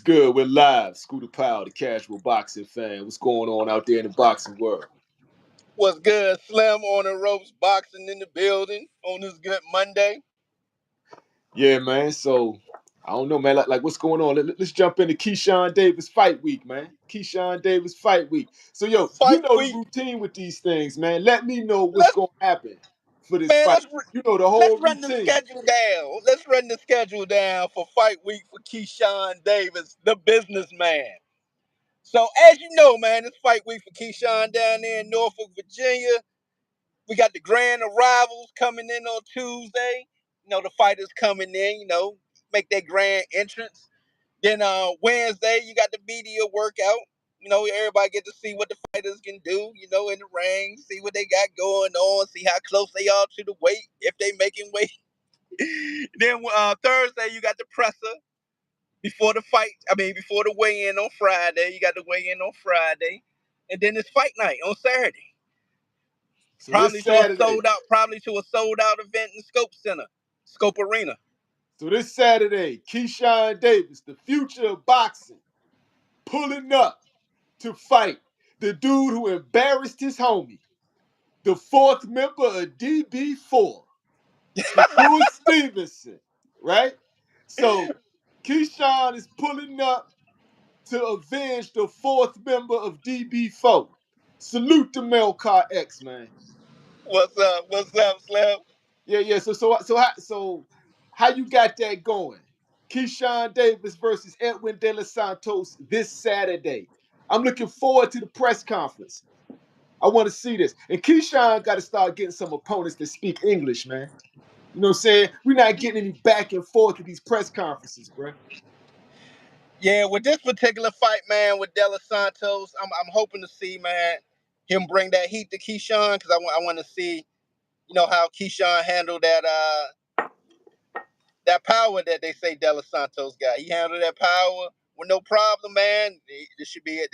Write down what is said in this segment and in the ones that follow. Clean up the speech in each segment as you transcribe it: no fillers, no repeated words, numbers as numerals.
good? We're live. Scooter Powell, the casual boxing fan. What's going on out there in the boxing world? What's good? Slim on the ropes, boxing in the building on this good Monday. Yeah, man. So, I don't know, man. Like what's going on? Let's jump into Keyshawn Davis fight week, man. Keyshawn Davis fight week. So, yo, Fight you know week. the routine with these things, man. Let me know what's Let's going to happen for this man, fight. let's You know the let's whole run the routine. schedule down. Let's run the schedule down for fight week for Keyshawn Davis, the businessman. So as you know, man, it's fight week for Keyshawn down there in Norfolk, Virginia. We got the grand arrivals coming in on Tuesday. You know, the fighters coming in, make their grand entrance. Then Wednesday, you got the media workout. Everybody get to see what the fighters can do, in the ring, see what they got going on, see how close they are to the weight, if they making weight. Then Thursday, you got the presser before the fight. Before the weigh-in on Friday. You got the weigh-in on Friday. And then it's fight night on Saturday. So Probably this to a Saturday. sold out event in Scope Center, Scope Arena. So this Saturday, Keyshawn Davis, the future of boxing, pulling up to fight the dude who embarrassed his homie, the fourth member of DB4, Shakur Stevenson, right? So Keyshawn is pulling up to avenge the fourth member of DB4. Salute to Melcar X, man. What's up? What's up, Slim? Yeah. So how you got that going? Keyshawn Davis versus Edwin de Los Santos this Saturday. I'm looking forward to the press conference. I want to see this. And Keyshawn got to start getting some opponents that speak English, man. You know what I'm saying? We're not getting any back and forth at these press conferences, bro. Yeah, with this particular fight, man, with De Los Santos, I'm hoping to see, man, him bring that heat to Keyshawn because I want to see, how Keyshawn handled that power that they say De Los Santos got. He handled that power with no problem, man. This should be an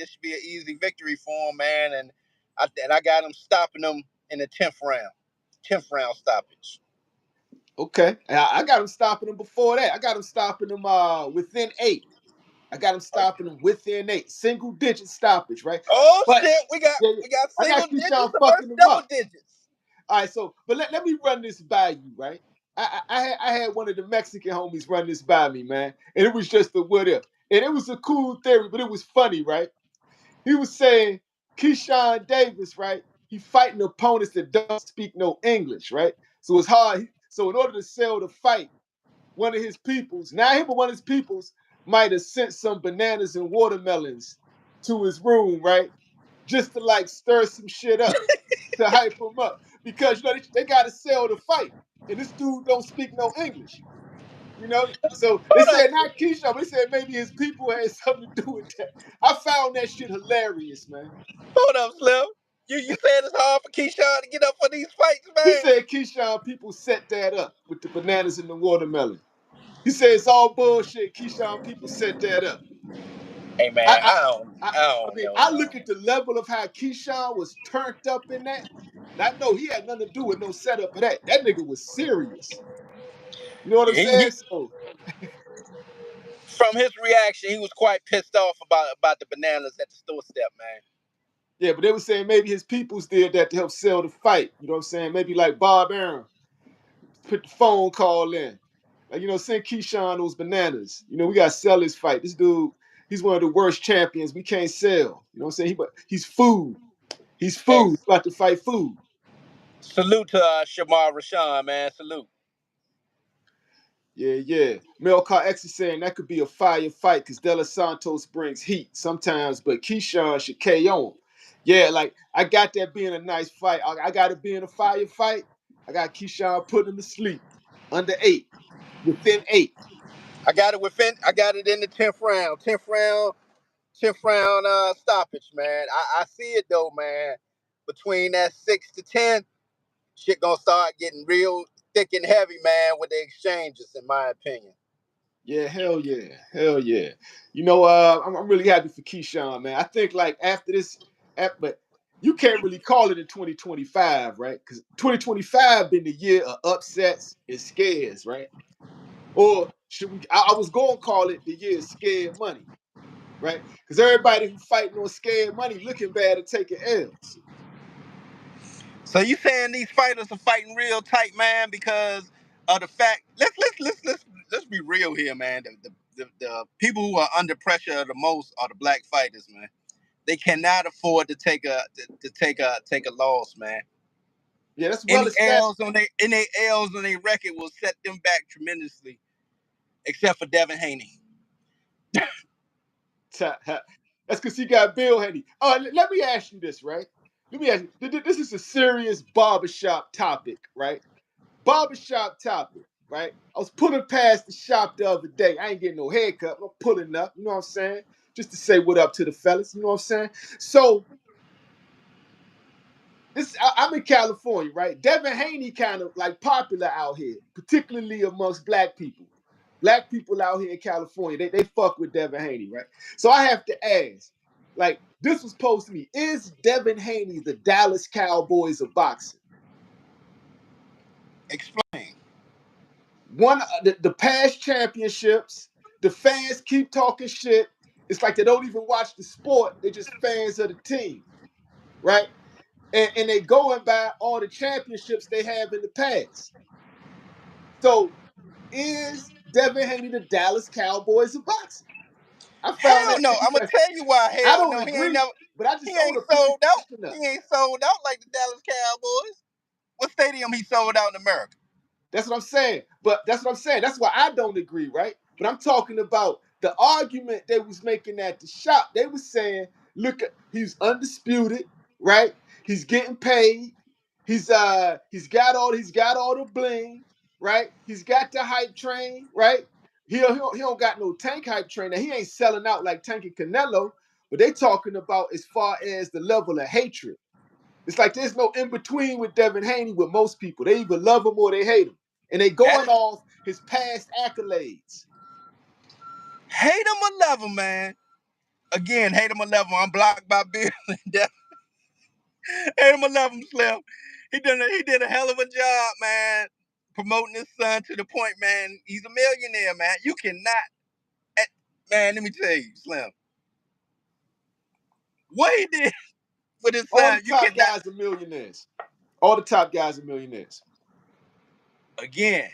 easy victory for him, man. And I got him stopping him in the 10th round stoppage. Okay. I got him stopping him before that. I got him stopping him within 8. I got him stopping him within 8. Single digit stoppage, right? Oh But shit, we got I single got digits Keyshawn fucking versus him double up. digits. All right, so but let me run this by you, right? I had one of the Mexican homies run this by me, man, and it was just a what if, and it was a cool theory, but it was funny, right? He was saying Keyshawn Davis, right? He fighting opponents that don't speak no English, right? So it's hard. So in order to sell the fight, one of his peoples, not him, but one of his peoples might have sent some bananas and watermelons to his room, right? Just to like stir some shit up, to hype him up. Because they gotta sell the fight. And this dude don't speak no English. So they Hold said up, not Keyshawn, but they said maybe his people had something to do with that. I found that shit hilarious, man. hold up, Slim. You said it's hard for Keyshawn to get up for these fights, He man. said Keyshawn people set that up with the bananas and the watermelon. He said it's all bullshit. Keyshawn people set that up. Hey man, I, I, I don't know, I man. look at the level of how Keyshawn was turned up in that. And I know he had nothing to do with no setup of that. That nigga was serious. You know what I'm saying? So From his reaction, he was quite pissed off about the bananas at the store step, man. yeah, but they were saying maybe his peoples did that to help sell the fight. You know what I'm saying? Maybe like Bob Arum put the phone call in. Like, send Keyshawn those bananas. We gotta sell this fight. This dude, he's one of the worst champions. We can't sell. You know what I'm saying? He's food. He's Hey, food. He's about to fight food. salute to Shamar Rashawn, man. Salute. Yeah. Melcar X is saying that could be a fire fight because De Los Santos brings heat sometimes, but Keyshawn should KO him. Yeah, like I got that being a nice fight. I got it being a fire fight. I got Keyshawn putting him to sleep under 8, within 8. I got it in the 10th round. 10th round stoppage, man. I see it though, man. Between that 6 to 10, shit gonna start getting real thick and heavy, man, with the exchanges, in my opinion. Yeah, hell yeah. I'm really happy for Keyshawn, man. I think like after this, but you can't really call it in 2025, right? Because 2025 been the year of upsets and scares, right? Or should we? I was going to call it the year of scared money. right? Because everybody who fighting on scared money looking bad at taking L's. So you saying these fighters are fighting real tight, man, because of the fact? Let's be real here, man. The people who are under pressure the most are the black fighters, man. They cannot afford to take a loss, man. Yeah, that's well Any established. L's on their record will set them back tremendously, except for Devin Haney. That's because he got Bill Haney. Let me ask you this, right? Let me ask you. This is a serious barbershop topic, right? Barbershop topic, right? I was pulling past the shop the other day. I ain't getting no haircut. I'm pulling up, you know what I'm saying? Just to say what up to the fellas, you know what I'm saying? So I'm in California, right? Devin Haney kind of like popular out here, particularly amongst black people. Black people out here in California, they fuck with Devin Haney, right? So I have to ask, like, this was posed to me: is Devin Haney the Dallas Cowboys of boxing? Explain. One, the past championships, the fans keep talking shit. It's like they don't even watch the sport; they're just fans of the team, right? And they going by all the championships they have in the past. So is Devin Haney the Dallas Cowboys of boxing? I found Hell that no. I'm gonna interesting. tell you why. I Hell don't no. He ain't agree, never. but I He just want ain't to put the sold out. question up. He ain't sold out like the Dallas Cowboys. What stadium he sold out in America? That's what I'm saying. But that's what I'm saying. That's why I don't agree, right? But I'm talking about the argument they was making at the shop. They was saying, look, he's undisputed, right? He's getting paid. He's got all the bling, right? He's got the hype train, right? He don't got no Tank hype train. Now he ain't selling out like Tank and Canelo, but they talking about as far as the level of hatred. It's like there's no in between with Devin Haney with most people. They either love him or they hate him. And they That going off his past accolades. hate him or love him, man. Again, hate him or love him. I'm blocked by Bill. Hate him or love him, Slim. He did a hell of a job, man, promoting his son to the point, man. He's a millionaire, man. You cannot, man. Let me tell you, Slim. What he did with his All the son, you top cannot. guys are millionaires. All the top guys are millionaires. Again,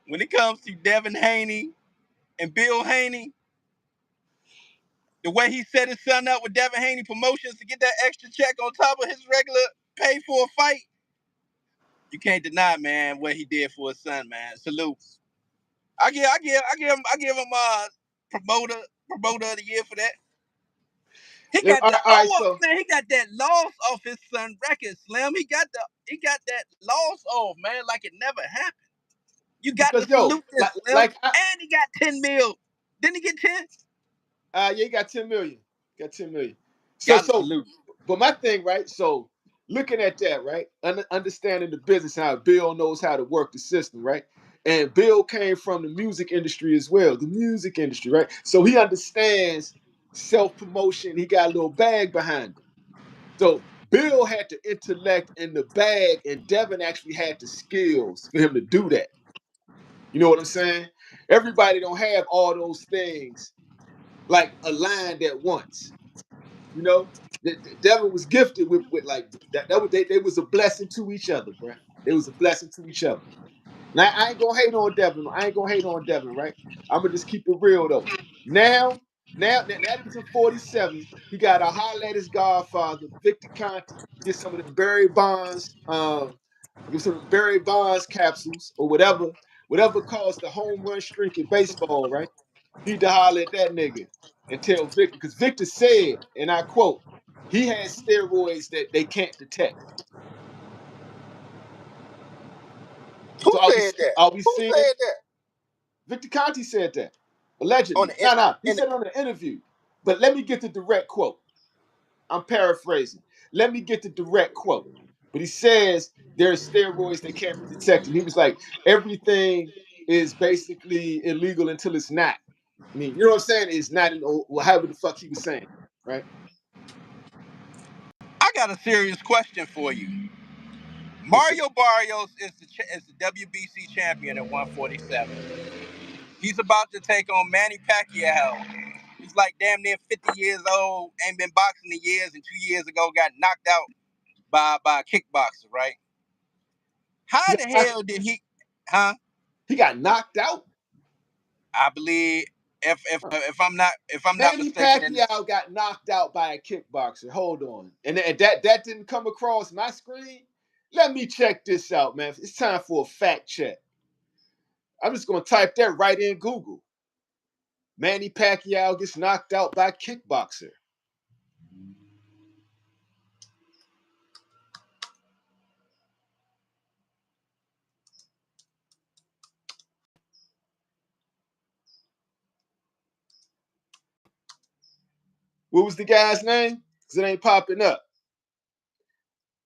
when it comes to Devin Haney and Bill Haney, the way he set his son up with Devin Haney Promotions to get that extra check on top of his regular pay for a fight, you can't deny, man, what he did for his son, man. Salute. I give him promoter of the year for that. He Yeah, got the all right, so man. He got that loss off his son record, Slim. He got that loss off, man, like it never happened. You got to because yo, salute this, Slim. like And he got 10 mil. Didn't he get 10? yeah, you got 10 million. Got 10 million. So Got to so salute. but my thing, right? So looking at that, right? Understanding the business, how Bill knows how to work the system, right? And Bill came from the music industry as well, the music industry, right? So he understands self-promotion. He got a little bag behind him. So Bill had the intellect and the bag, and Devin actually had the skills for him to do that. You know what I'm saying? Everybody don't have all those things like aligned at once. You know, Devin was gifted with like that. That was they was a blessing to each other, bro. They was a blessing to each other. Now I ain't gonna hate on Devin. I ain't gonna hate on Devin, right? I'm gonna just keep it real though. Now that he's in 47, he got to holler at his godfather, Victor Conte, get some of them Barry Bonds, get some of them Barry Bonds capsules or whatever caused the home run streak in baseball, right? He need to holler at that nigga and tell Victor, because Victor said, and I quote, he has steroids that they can't detect. Who So said that? are we Who seeing said that? Victor Conte said that On allegedly? the No, he in the, said it on an interview. But let me get the direct quote. I'm paraphrasing. Let me get the direct quote. But he says there's steroids that can't be detected. He was like, everything is basically illegal until it's not. I mean, you know what I'm saying? It's not in however the fuck he was saying, right? I got a serious question for you. What's up? Mario Barrios is the WBC champion at 147. He's about to take on Manny Pacquiao. He's He's like damn near 50 years old, ain't been boxing in years, and 2 years ago got knocked out by a kickboxer, right? He How got the knocked, hell did he? Huh? he got knocked out. I believe if I'm not Manny mistaken, in Pacquiao got knocked out by a kickboxer. Hold on, and that didn't come across my screen. Let me check this out, man. It's time for a fact check. I'm just gonna type that right in Google. Manny Pacquiao gets knocked out by a kickboxer. What was the guy's name? Because it ain't popping up.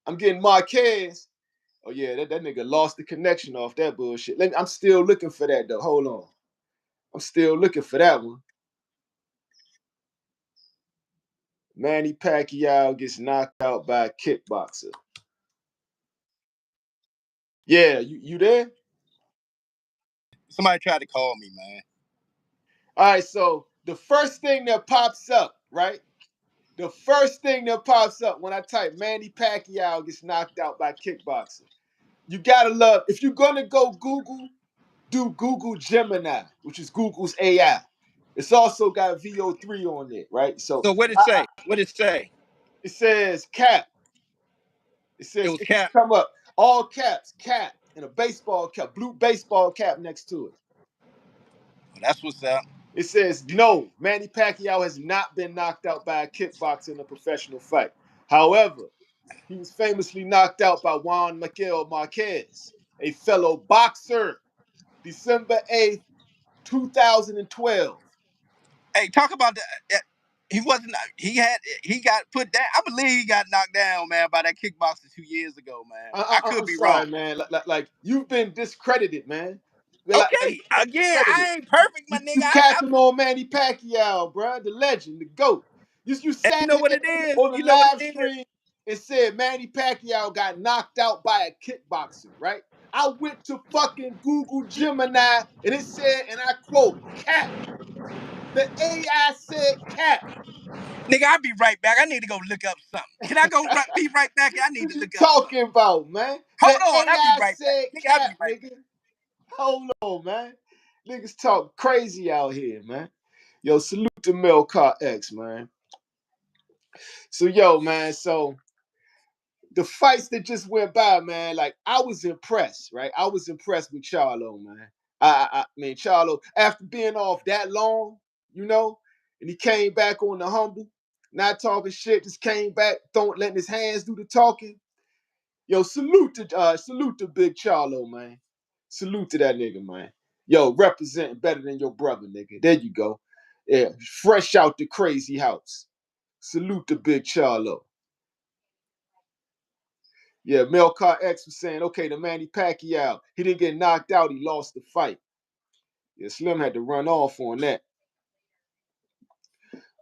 I'm getting Marquez. Oh yeah, that nigga lost the connection off that bullshit. I'm still looking for that though. Hold on. I'm still looking for that one. Manny Pacquiao gets knocked out by a kickboxer. Yeah, you there? somebody tried to call me, man. All right, so the first thing that pops up, right? The first thing that pops up when I type Manny Pacquiao gets knocked out by kickboxer. You gotta love, if you're gonna go Google, do Google Gemini, which is Google's AI. It's also got VO3 on it, right? So So what did it say? What did it say? it says cap. It It says was it can Cap. come up all caps, cap, and a baseball cap, blue baseball cap next to it. Well, that's what's up. It says no, Manny Pacquiao has not been knocked out by a kickboxer in a professional fight. However, he was famously knocked out by Juan Miguel Marquez, a fellow boxer, December 8th, 2012. Hey, talk about that. He wasn't. He got put down. I believe he got knocked down, man, by that kickboxer 2 years ago, man. I could I'm be wrong. sorry, man. Like you've been discredited, man. Like Okay, again, discredited. I ain't perfect, my nigga. You capping on Manny Pacquiao, bro, the legend, the GOAT. You And you sat know here what it is. on the You know what live it is. stream and said Manny Pacquiao got knocked out by a kickboxer, right? I went to fucking Google Gemini and it said, and I quote, cap. The AI said cap. Nigga, I'll be right back. I need to go look up something. Can I go be right back? I need What to you look up something. talking about, man? The Hold on, I'll be AI right back. said Nigga, I'll be cap, right nigga. Hold on, man. Niggas talk crazy out here, man. Yo, salute to Melcar X, man. So, yo, man, so the fights that just went by, man, like I was impressed, right? I was impressed with Charlo, man. I mean, Charlo, after being off that long, you know, and he came back on the humble, not talking shit, just came back, don't letting his hands do the talking. Yo, salute to Big Charlo, man. Salute to that nigga, man. Yo, representing better than your brother, nigga. There you go. Yeah, fresh out the crazy house. Salute to Big Charlo. Yeah, Melcar X was saying, okay, the Manny Pacquiao, he didn't get knocked out, he lost the fight. Yeah, Slim had to run off on that.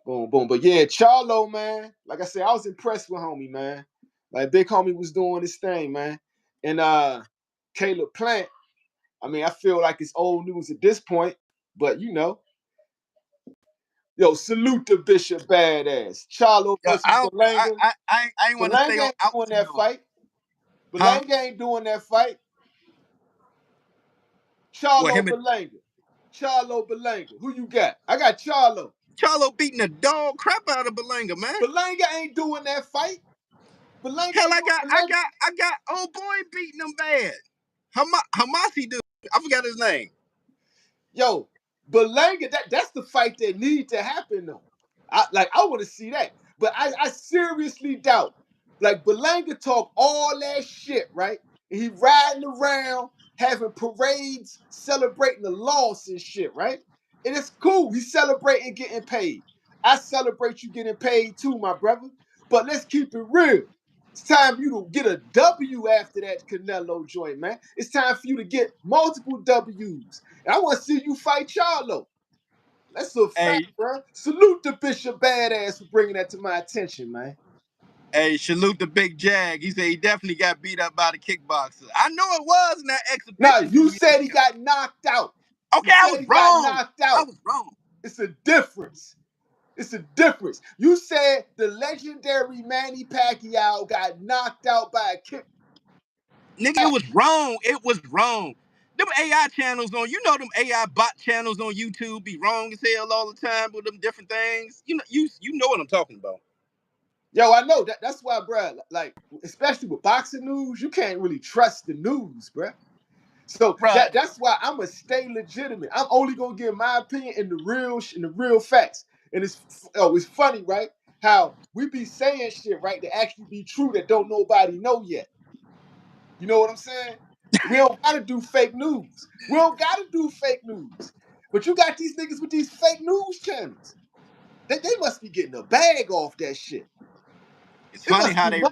Boom, boom. But yeah, Charlo, man, like I said, I was impressed with homie, man. Like Big Homie was doing his thing, man. And Caleb Plant, I mean, I feel like it's old news at this point, but you know, yo, salute to Bishop Badass. Charlo Yeah, versus Berlanga. I ain't want to stay Berlanga on ain't out doing too that long. fight. Huh? Berlanga ain't doing that fight. Well, Charlo him and Berlanga. Charlo Berlanga. Who you got? I got Charlo. Charlo beating the dog crap out of Belanga, man. Berlanga ain't doing that fight. Berlanga Hell, ain't doing Berlanga. I got old boy beating them bad. Hamasi dude. I forgot his name. Yo, Berlanga, that's the fight that need to happen though. I want to see that. But I seriously doubt. Like Berlanga talk all that shit, right? And he riding around having parades, celebrating the loss and shit, right? And it's cool. He's celebrating getting paid. I celebrate you getting paid too, my brother. But let's keep it real. It's time for you to get a W after that Canelo joint, man. It's time for you to get multiple W's. And I want to see you fight Charlo. That's a fact, Hey, bro. Salute the Bishop Badass for bringing that to my attention, man. hey, salute the big Jag. He said he definitely got beat up by the kickboxer. I know it was in that Now, exhibition you 2 years said he ago. got knocked out. You Okay, I said was he got wrong. knocked I out. was wrong. It's a difference. It's a difference. You said the legendary Manny Pacquiao got knocked out by a kick. Nigga, it was wrong. It was wrong. Them AI channels on, you know, them AI bot channels on YouTube be wrong as hell all the time with them different things. You know what I'm talking about. Yo, I know that's why, bro. Like, especially with boxing news, you can't really trust the news, bro. So Right. that's why I'm gonna stay legitimate. I'm only gonna give my opinion in the real facts. And it's funny, right? How we be saying shit, right, that actually be true that don't nobody know yet. You know what I'm saying? We don't gotta do fake news. We don't gotta do fake news. But you got these niggas with these fake news channels. They must be getting a bag off that shit. It's It funny must how be they.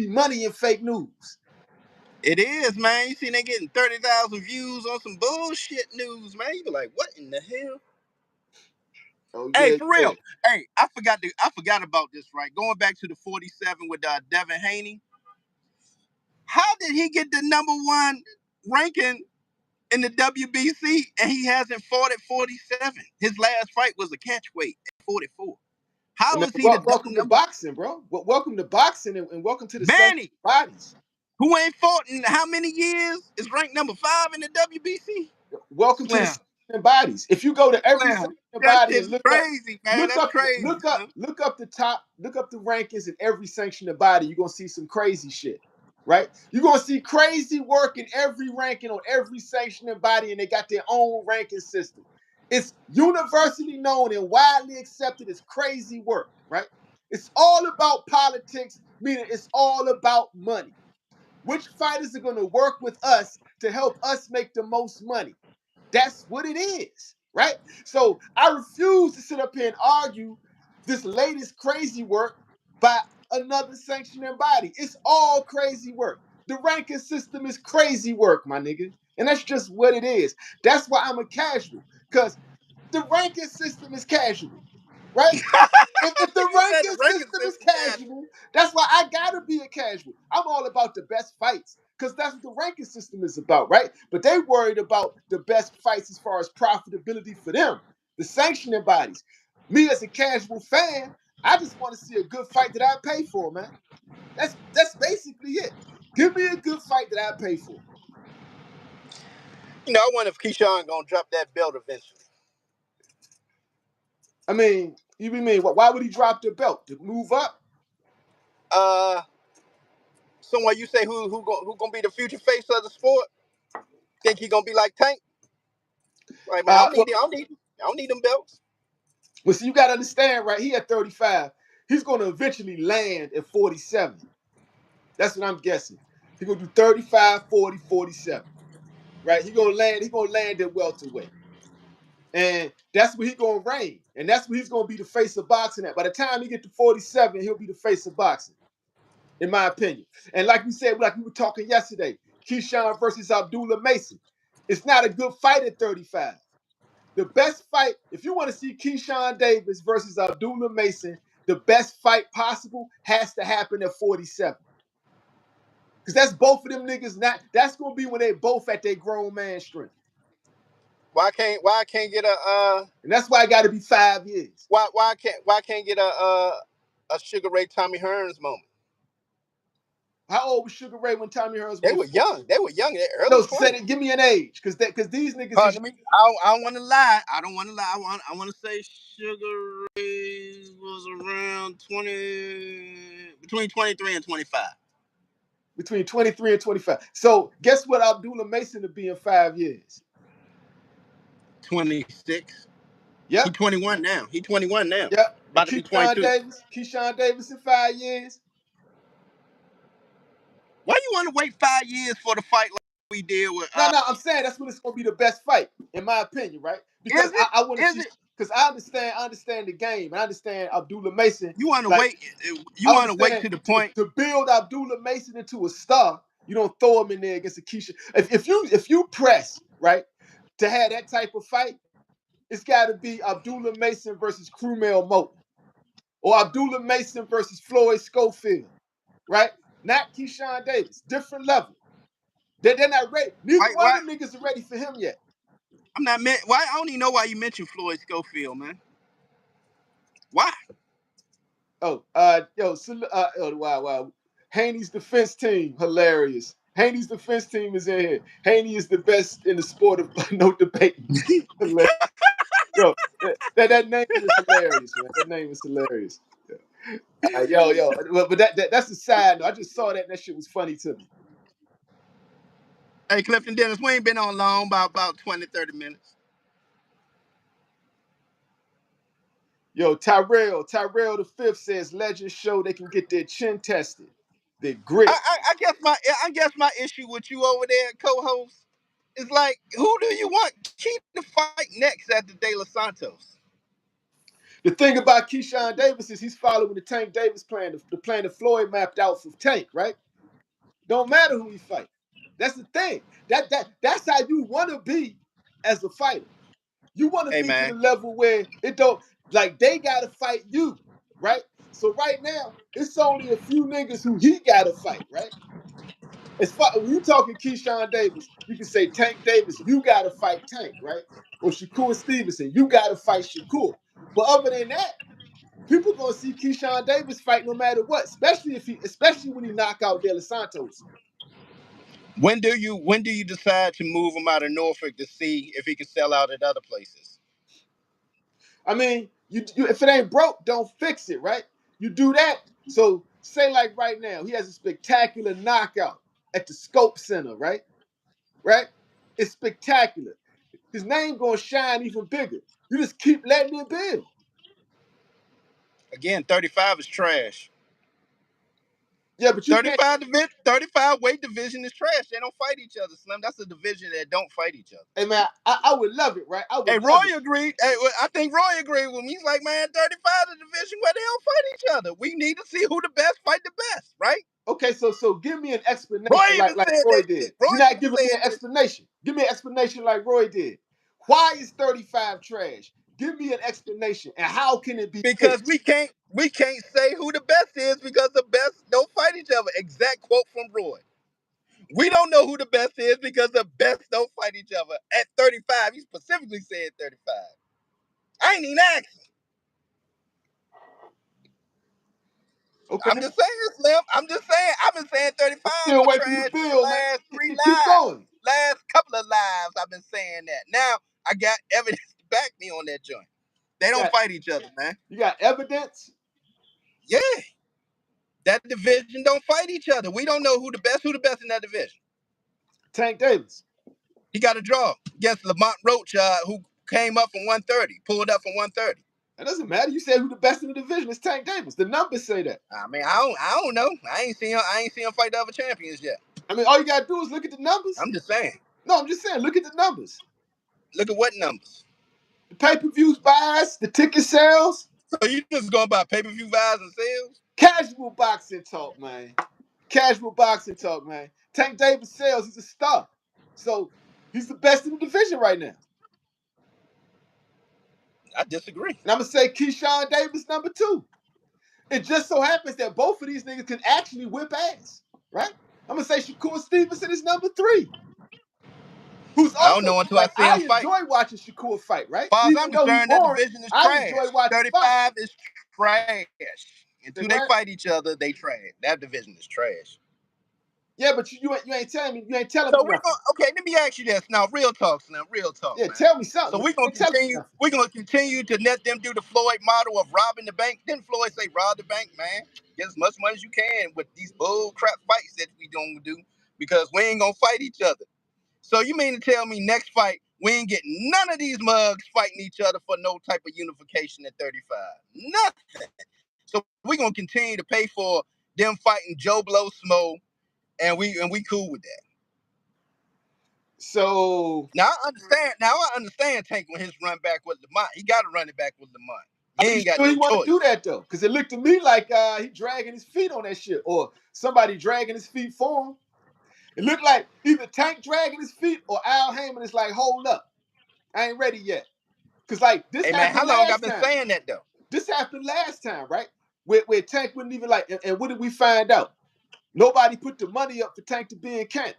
money in fake news. It is, man. You see, they getting 30,000 views on some bullshit news, man. You be like, what in the hell? Oh Hey, yeah, for yeah. real. Hey, I forgot about this, right? Going back to the 47 with Devin Haney. How did he get the number one ranking in the WBC and he hasn't fought at 47? His last fight was a catchweight at 44. Hey, How man, is he the welcome to number boxing, bro. Welcome to boxing and welcome to the sanctioned Manny, bodies. who ain't fought in how many years, is ranked number 5 in the WBC? Welcome to the Slim, sanctioned bodies. If you go to every Slim. sanctioned That body and shit's look up, crazy, man. That's crazy, Slim. look up the top, look up the rankings in every sanctioned body, you're gonna see some crazy shit. Right? You're gonna see crazy work in every ranking on every sanctioned body, and they got their own ranking system. It's universally known and widely accepted as crazy work, right? It's all about politics, meaning it's all about money. Which fighters are going to work with us to help us make the most money? That's what it is, right? So I refuse to sit up here and argue this latest crazy work by another sanctioning body. It's all crazy work. The ranking system is crazy work, my nigga. And that's just what it is. That's why I'm a casual, because the ranking system is casual, right? If the You said the ranking ranking system is system cash. casual, that's why I gotta be a casual. I'm all about the best fights because that's what the ranking system is about, right? But they worried about the best fights as far as profitability for them, the sanctioning bodies. Me as a casual fan, I just want to see a good fight that I pay for, man. That's basically it. Give me a good fight that I pay for. I wonder if Keyshawn gonna drop that belt eventually. I mean, you mean why would he drop the belt to move up? Uh, Someone you say who gonna be the future face of the sport? Think he gonna be like Tank? Like, man, I don't Well, need it. I don't need them belts. Well, see, you got to understand, right? He at 35. He's going to eventually land at 47. That's what I'm guessing. He's going to do 35, 40, 47. Right? He going to land at welterweight. And that's where he's going to reign. And that's where he's going to be the face of boxing at. By the time he get to 47, he'll be the face of boxing, in my opinion. And like we said, like we were talking yesterday, Keyshawn versus Abdullah Mason. It's not a good fight at 35. The best fight, if you want to see Keyshawn Davis versus Abdullah Mason, the best fight possible has to happen at 47. Because that's both of them niggas. That's gonna be when they both at their grown man strength. Why I can't get And that's why it gotta be 5 years. why I can't get a Sugar Ray Tommy Hearns moment? How old was Sugar Ray when Tommy Hearns They was were four? young. They were young. They No, early say 20s. that, give me an age. Cause these niggas is I don't want to lie. I don't want to lie. I want to say Sugar Ray was around between 23 and 25. between 23 and 25. So guess what Abdullah Mason will be in 5 years? 26. He Yep. 21 now. He 21 now. Yep. And About to be 22. Keyshawn Davis in 5 years. Why you want to wait 5 years for the fight like we did with? No, I'm saying that's when it's gonna be the best fight, in my opinion, right? Because Is it? I want to Is see, it? because I understand the game, and I understand Abdullah Mason. You want to Like, wait? You I want to wait understand to the point? to build Abdullah Mason into a star, you don't throw him in there against a Keisha. If you press, right, to have that type of fight, it's got to be Abdullah Mason versus Curmel Moton, or Abdullah Mason versus Floyd Schofield, right? Not Keyshawn Davis, different level. They're not ready. Neither Why? one Why? of them niggas are ready for him yet. I'm not. Why? I don't even know why you mentioned Floyd Schofield, man. Why? Oh, wow. Haney's defense team, hilarious. Haney's defense team is in here. Haney is the best in the sport of no debate. Hilarious. Yo, that name is hilarious, man. That name is hilarious. But that's the side note. I just saw that and that shit was funny to me. Hey, Clifton Dennis, we ain't been on long, about 20, 30 minutes. Yo, Tyrell the fifth says legends show they can get their chin tested. Their grit. I guess my issue with you over there, co-host, is like, who do you want Key to fight next after De Los Santos? The thing about Keyshawn Davis is he's following the Tank Davis plan, the plan that Floyd mapped out for Tank, right? Don't matter who he fight. That's the thing. That's how you want to be as a fighter. You want to be to the level where it don't like they gotta fight you, right? So right now, it's only a few niggas who he gotta fight, right? As far when you talking Keyshawn Davis, you can say Tank Davis, you gotta fight Tank, right? Or Shakur Stevenson, you gotta fight Shakur. But other than that, people gonna see Keyshawn Davis fight no matter what, especially when he knock out De Los Santos. When do you decide to move him out of Norfolk to see if he can sell out at other places? I mean, you if it ain't broke, don't fix it, right? You do that. So say like right now, he has a spectacular knockout at the Scope Center, right? Right? It's spectacular. His name gonna shine even bigger. You just keep letting it build. Again, 35 is trash. Yeah, but you can't. 35 weight division is trash. They don't fight each other, Slim. That's a division that don't fight each other. Hey man, I would love it, right? I would Hey, love Roy it. agreed. Hey, I think Roy agreed with me. He's like, man, 35 is a division where they don't fight each other. We need to see who the best fight the best, right? Okay, so give me an explanation Roy even like said Roy that did. shit. Roy You're not even giving me said an this. explanation. Give me an explanation like Roy did. Why is 35 trash? Give me an explanation. And how can it be Because fixed? we can't say who the best is because the best don't fight each other. Exact quote from Roy. We don't know who the best is because the best don't fight each other. At 35, he specifically said 35. I ain't even asking. Okay. I'm just saying, Slim. I'm just saying. I've been saying 35 Still for wait for you to trash for the build, man. last three Keep lives. going. Last couple of lives, I've been saying that. Now, I got evidence to back me on that joint. They don't fight each other, man. You got evidence? Yeah. That division don't fight each other. We don't know who the best in that division. Tank Davis. He got a draw against Lamont Roach, who came up from 130, pulled up from 130. It doesn't matter. You said who the best in the division is Tank Davis. The numbers say that. I mean, I don't know. I ain't seen him fight the other champions yet. I mean, all you gotta do is look at the numbers. I'm just saying. No, I'm just saying, look at the numbers. Look at what numbers? The pay-per-views buys, the ticket sales. So you just going by pay-per-view buys and sales? Casual boxing talk, man. Casual boxing talk, man. Tank Davis sales, he's a star. So he's the best in the division right now. I disagree. And I'm gonna say Keyshawn Davis number 2. It just so happens that both of these niggas can actually whip ass, right? I'm gonna say Shakur Stevenson is number 3. Who's I don't also know until I like see him I fight. enjoy watching Shakur fight, right? As far as I'm Even though he's concerned, that boring, division is I trash. enjoy watching 35 is trash. Say Until they what? fight each other, they trash. That division is trash. Yeah, but you ain't telling me. You ain't telling So me nothing. okay, let me ask you this now. Real talk, Slim. Real talk, Yeah, man. tell me So something. we're You gonna ain't telling me continue. nothing. We're gonna continue to let them do the Floyd model of robbing the bank. Didn't Floyd say rob the bank, man? Get as much money as you can with these bull crap fights that we don't do because we ain't gonna fight each other. So you mean to tell me next fight we ain't getting none of these mugs fighting each other for no type of unification at 35? Nothing. So we're gonna continue to pay for them fighting Joe Blow Smo, and we cool with that. So Now I understand Tank when his run back with Lamont. He got to run it back with Lamont. He are you ain't got sure no he want to do choice. that though? Because it looked to me like he dragging his feet on that shit, or somebody dragging his feet for him. It looked like either Tank dragging his feet or Al Heyman is like, hold up, I ain't ready yet. Because like this Hey man, how happened long I've last been time. saying that though? This happened last time, right? Where Tank wouldn't even like, and what did we find out? Nobody put the money up for Tank to be in camp.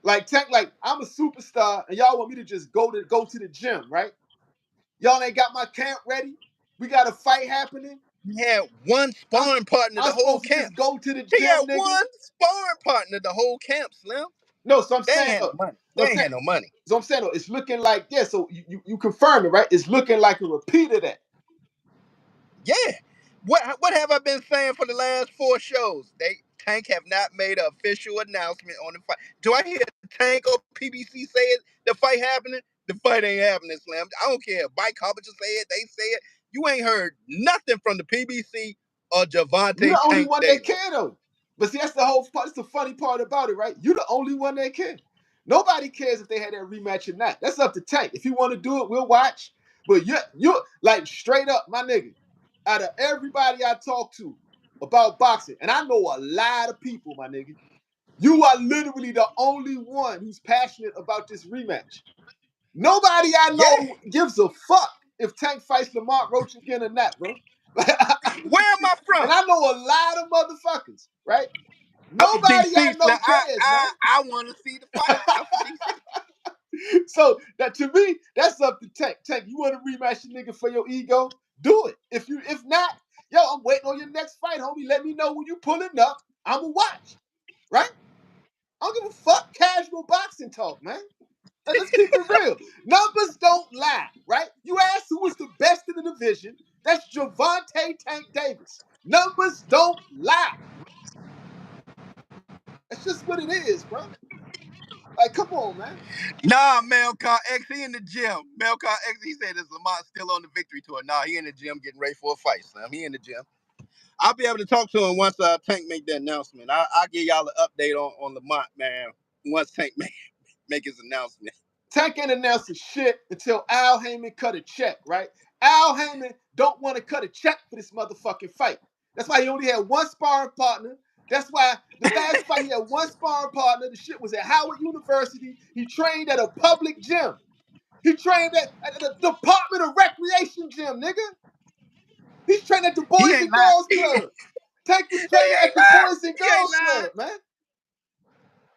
Like Tank, like I'm a superstar, and y'all want me to just go to the gym, right? Y'all ain't got my camp ready. We got a fight happening. He had one sparring partner the I'm whole supposed to camp. just go to the He had gym, nigga. one sparring partner the whole camp, Slim. No, so I'm They ain't saying, had no money. no, They ain't had no money. so I'm saying, it's looking like, yeah. So you confirm it, right? It's looking like a repeat of that. Yeah. What have I been saying for the last 4 shows? Tank have not made an official announcement on the fight. Do I hear Tank or PBC say it? The fight happening? The fight ain't happening, Slim. I don't care. Mike Carpenter say it. They say it. You ain't heard nothing from the PBC or Gervonta You're the only Tank one that Davis. care though. But see, that's the whole part. That's the funny part about it, right? You're the only one that care. Nobody cares if they had that rematch or not. That's up to Tank. If you want to do it, we'll watch. But you're like straight up, my nigga. Out of everybody I talk to about boxing, and I know a lot of people, my nigga, you are literally the only one who's passionate about this rematch. Nobody I know gives a fuck if Tank fights Lamont Roach again or not, bro. Where am I from? And I know a lot of motherfuckers, right? I'm from Nobody DC, I know Slim. cares, I want to see the fight. I'm from DC. man. So that to me, that's up to Tank. Tank, you want to rematch your nigga for your ego? Do it. If not, yo, I'm waiting on your next fight, homie. Let me know when you pulling up. I'ma watch. Right? I don't give a fuck. Casual boxing talk, man. Let's keep it real. Numbers don't lie, right? You asked who was the best in the division. That's Gervonta Tank Davis. Numbers don't lie. That's just what it is, bro. Like, come on, man. Nah, Melcar X, he in the gym. Melcar X, he said, is Lamont still on the victory tour? Nah, he in the gym getting ready for a fight, Slim. He in the gym. I'll be able to talk to him once Tank make that announcement. I'll give y'all an update on Lamont, man, once Tank make his announcement. Tank ain't announcing shit until Al Heyman cut a check, right? Al Heyman don't want to cut a check for this motherfucking fight. That's why he only had one sparring partner. That's why the last fight he had one sparring partner. The shit was at Howard University. He trained at a public gym. He trained at the Department of Recreation gym, nigga. He's training at the He Boys ain't and lying. Girls Club. Tank was He training ain't at the lying. Boys and He ain't Girls lying. Club, man.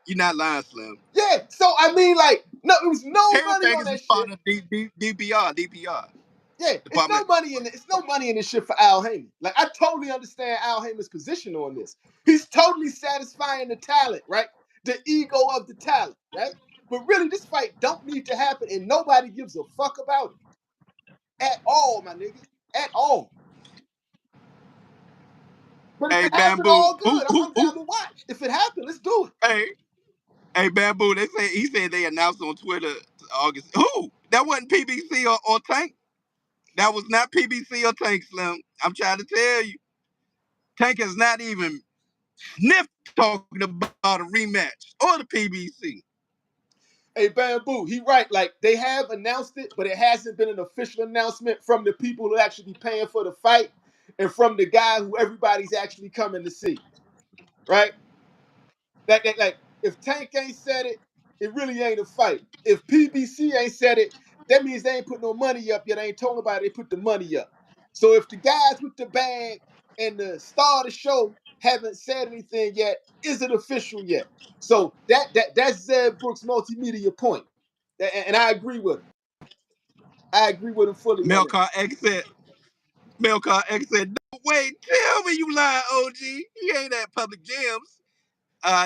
You're not lying, Slim. Yeah, so I mean, like, no, it was no Terrence money on that is shit. part of DPR. Yeah, it's no money in it. It's no money in this shit for Al Heyman. Like, I totally understand Al Heyman's position on this. He's totally satisfying the talent, right? The ego of the talent, right? But really, this fight don't need to happen, and nobody gives a fuck about it at all, my nigga, at all. But if Hey, it happen, Bamboo. all good. I'm down to watch. If it happen, let's do it. Hey, Bamboo. He said they announced on Twitter August. Who? That wasn't PBC or Tank. That was not PBC or Tank, Slim. I'm trying to tell you. Tank has not even sniffed talking about a rematch or the PBC. Hey, Bamboo, he right. Like, they have announced it, but it hasn't been an official announcement from the people who actually be paying for the fight and from the guy who everybody's actually coming to see, right? Like, if Tank ain't said it, it really ain't a fight. If PBC ain't said it, that means they ain't put no money up yet. They ain't told nobody they put the money up. So if the guys with the bag and the star of the show haven't said anything yet, is it official yet? So that's Zed Brooks' multimedia point. And I agree with him. I agree with him fully on it. Melcar X said, no, wait, tell me you lying, OG. He ain't at public gyms.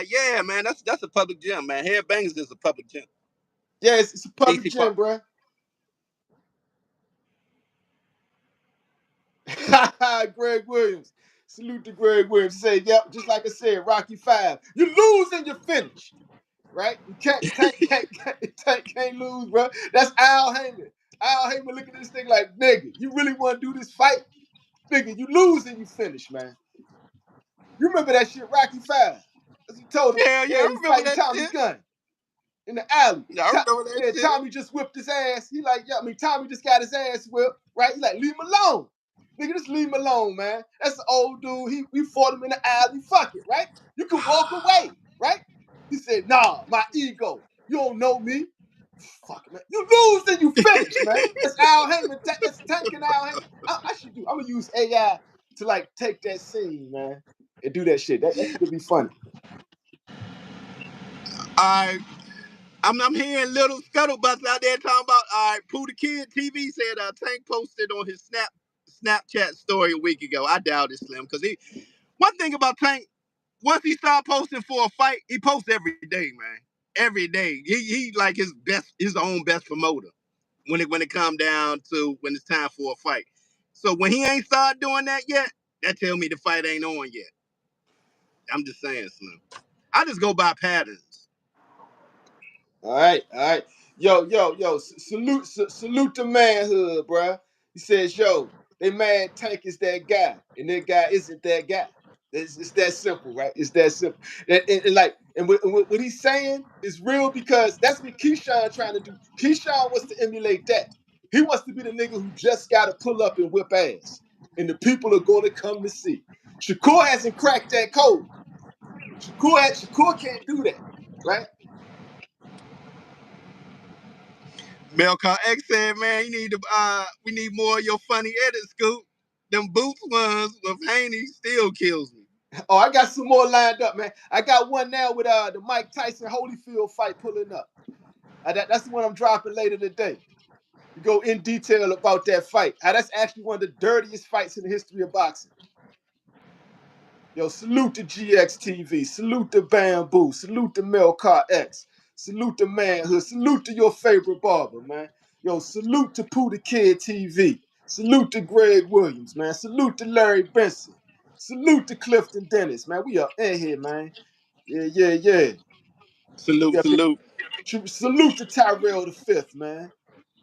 Yeah, man, that's a public gym, man. Headbangers is a public gym. Yeah, it's a public DC gym, Park. bro. Greg Williams. Salute to Greg Williams. Say, yep, just like I said, Rocky 5. You lose and you finish. Right? You can't lose, bro. That's Al Heyman. Al Heyman looking at this thing like, nigga, you really want to do this fight? Nigga, you lose and you finish, man. You remember that shit, Rocky 5. As he told him, Yeah, I he's remember fighting that Tommy shit. Gunn in the alley. Yeah, I remember that shit. Tommy just whipped his ass. He like, Tommy just got his ass whipped, right? He like, leave him alone. Nigga, just leave him alone, man. That's the old dude. We fought him in the alley. Fuck it, right? You can walk away, right? He said, nah, my ego. You don't know me. Fuck, man. You lose, then you finish, man. That's Al Heyman. That's tanking Al Heyman. I should do. I'm going to use AI to, like, take that scene, man, and do that shit. That shit would be funny. I'm hearing little scuttlebutts out there talking about, Pooh the Kid TV said Tank posted on his Snapchat story a week ago. I doubt it, Slim, because one thing about Tank, once he started posting for a fight, he posts every day, man. Every day. He like his own best promoter when it come down to when it's time for a fight. So when he ain't started doing that yet, that tell me the fight ain't on yet. I'm just saying, Slim. I just go by patterns. All right. Yo, salute the manhood, bruh. He says, yo, they mad Tank is that guy, and that guy isn't that guy. It's that simple, right? It's that simple. And what he's saying is real because that's what Keyshawn trying to do. Keyshawn wants to emulate that. He wants to be the nigga who just got to pull up and whip ass, and the people are going to come to see. Shakur hasn't cracked that code. Shakur can't do that, right? Melcar X said, man, we need more of your funny edits, Scoop. Them boots ones with Haney still kills me. Oh, I got some more lined up, man. I got one now with the Mike Tyson Holyfield fight pulling up. That's the one I'm dropping later today. We go in detail about that fight. That's actually one of the dirtiest fights in the history of boxing. Yo, salute the GXTV. Salute the Bamboo. Salute the Melcar X. Salute the Manhood. Salute to your favorite barber, man. Yo, salute to Pooh the Kid TV. Salute to Greg Williams, man. Salute to Larry Benson. Salute to Clifton Dennis, man. We up in here, man. Yeah. Salute, salute. Salute to Tyrell the Fifth, man.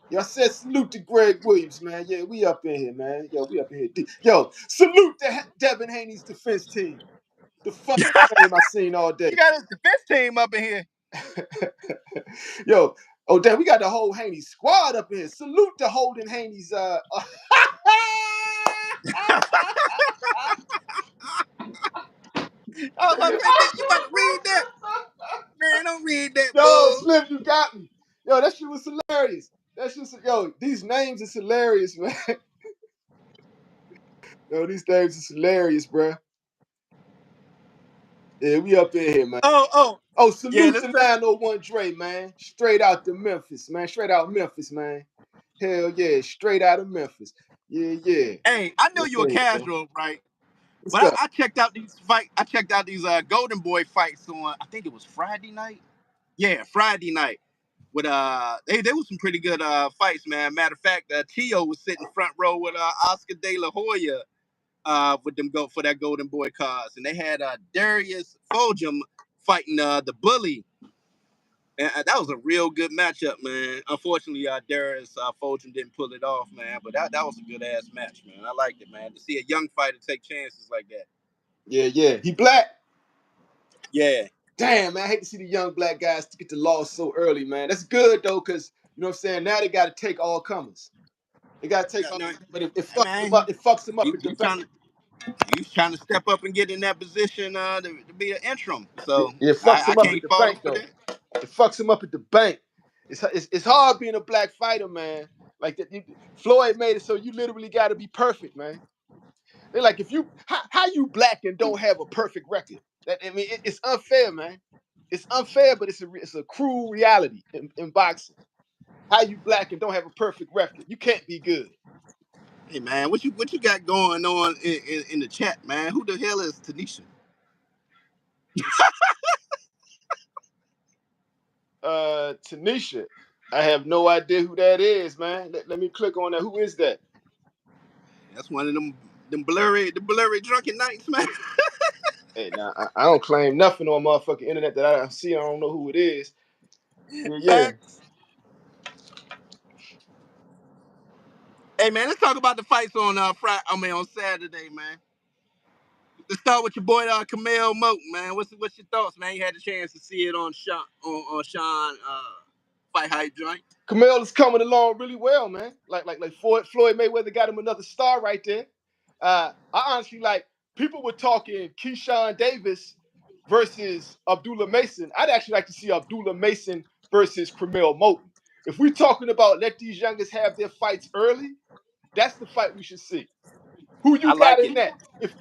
Yo, I said salute to Greg Williams, man. Yeah, we up in here, man. Yo, we up in here. Yo, salute to Devin Haney's defense team. The funniest name I seen all day. You got his defense team up in here. Yo, oh damn, we got the whole Haney squad up in here. Salute to Holden Haney's Oh, my man, you about to read that? Man, don't read that, Yo, bull. Slim, you got me. Yo, that shit was hilarious. Yo, these names is hilarious, man. Yo, these names is hilarious, bro. Yeah, we up in here, man. Oh. Oh, Yeah, salute let's to 901 Dre, man. Straight out to Memphis, man. Straight out Memphis, man. Hell yeah, straight out of Memphis. Yeah. Hey, I know you're a Yeah, man. casual, right? What's But up? I checked out these fights. I checked out these Golden Boy fights on. I think it was Friday night. Yeah, Friday night. With they was some pretty good fights, man. Matter of fact, Tio was sitting front row with Oscar De La Hoya with them go for that Golden Boy cause, and they had Darius Foljam fighting the Bully. And that was a real good matchup, man. Unfortunately, Darius Foljam didn't pull it off, man. But that was a good ass match, man. I liked it, man. To see a young fighter take chances like that. Yeah. He black? Yeah. Damn, man. I hate to see the young black guys to get the loss so early, man. That's good though, because you know what I'm saying? Now they gotta take all comers. They gotta take all, No, but it hey, fucks them man, up. It fucks them up he, at the he bank. trying to he's trying to step up and get in that position to be an interim. So It fucks I them up at can't the fault him bank for though. that. It fucks him up at the bank. It's hard being a black fighter, man. Like that, Floyd made it so you literally got to be perfect, man. They're like, if you how you black and don't have a perfect record? It's unfair, man. It's unfair, but it's a cruel reality in boxing. How you black and don't have a perfect record? You can't be good. Hey man, what you got going on in the chat, man? Who the hell is Tanisha? Tanisha, I have no idea who that is, man. Let me click on that. Who is that? That's one of them blurry drunken nights, man. Hey, now I don't claim nothing on motherfucking internet that I see. I don't know who it is. Yeah. Facts. Hey man, let's talk about the fights on on Saturday, man. Let's start with your boy Curmel Moton, man. What's your thoughts, man? You had the chance to see it on Sean Fight Hype joint. Curmel is coming along really well, man. Like Floyd Mayweather got him another star right there. I honestly like people were talking Keyshawn Davis versus Abdullah Mason. I'd actually like to see Abdullah Mason versus Curmel Moton. If we're talking about let these youngest have their fights early, that's the fight we should see. Who you I got like in it. that? If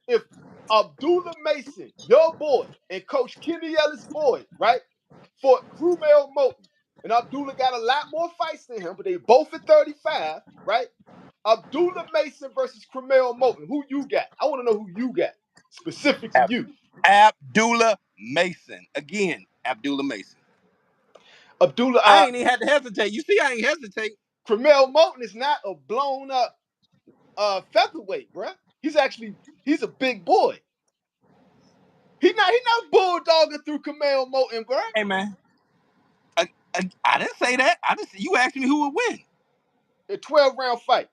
if Abdullah Mason, your boy, and Coach Kenny Ellis' boy, right, fought Crumel Moton, and Abdullah got a lot more fights than him, but they both at 35, right? Abdullah Mason versus Curmel Moton. Who you got? I want to know who you got. Specifically you. Abdullah Mason. Again, Abdullah Mason. Abdullah, I ain't even had to hesitate. You see, I ain't hesitate. Curmel Moton is not a blown up featherweight, bruh. He's a big boy. He not bulldogging through Curmel Moton, bruh. Hey, man. I didn't say that. You asked me who would win. A 12-round fight.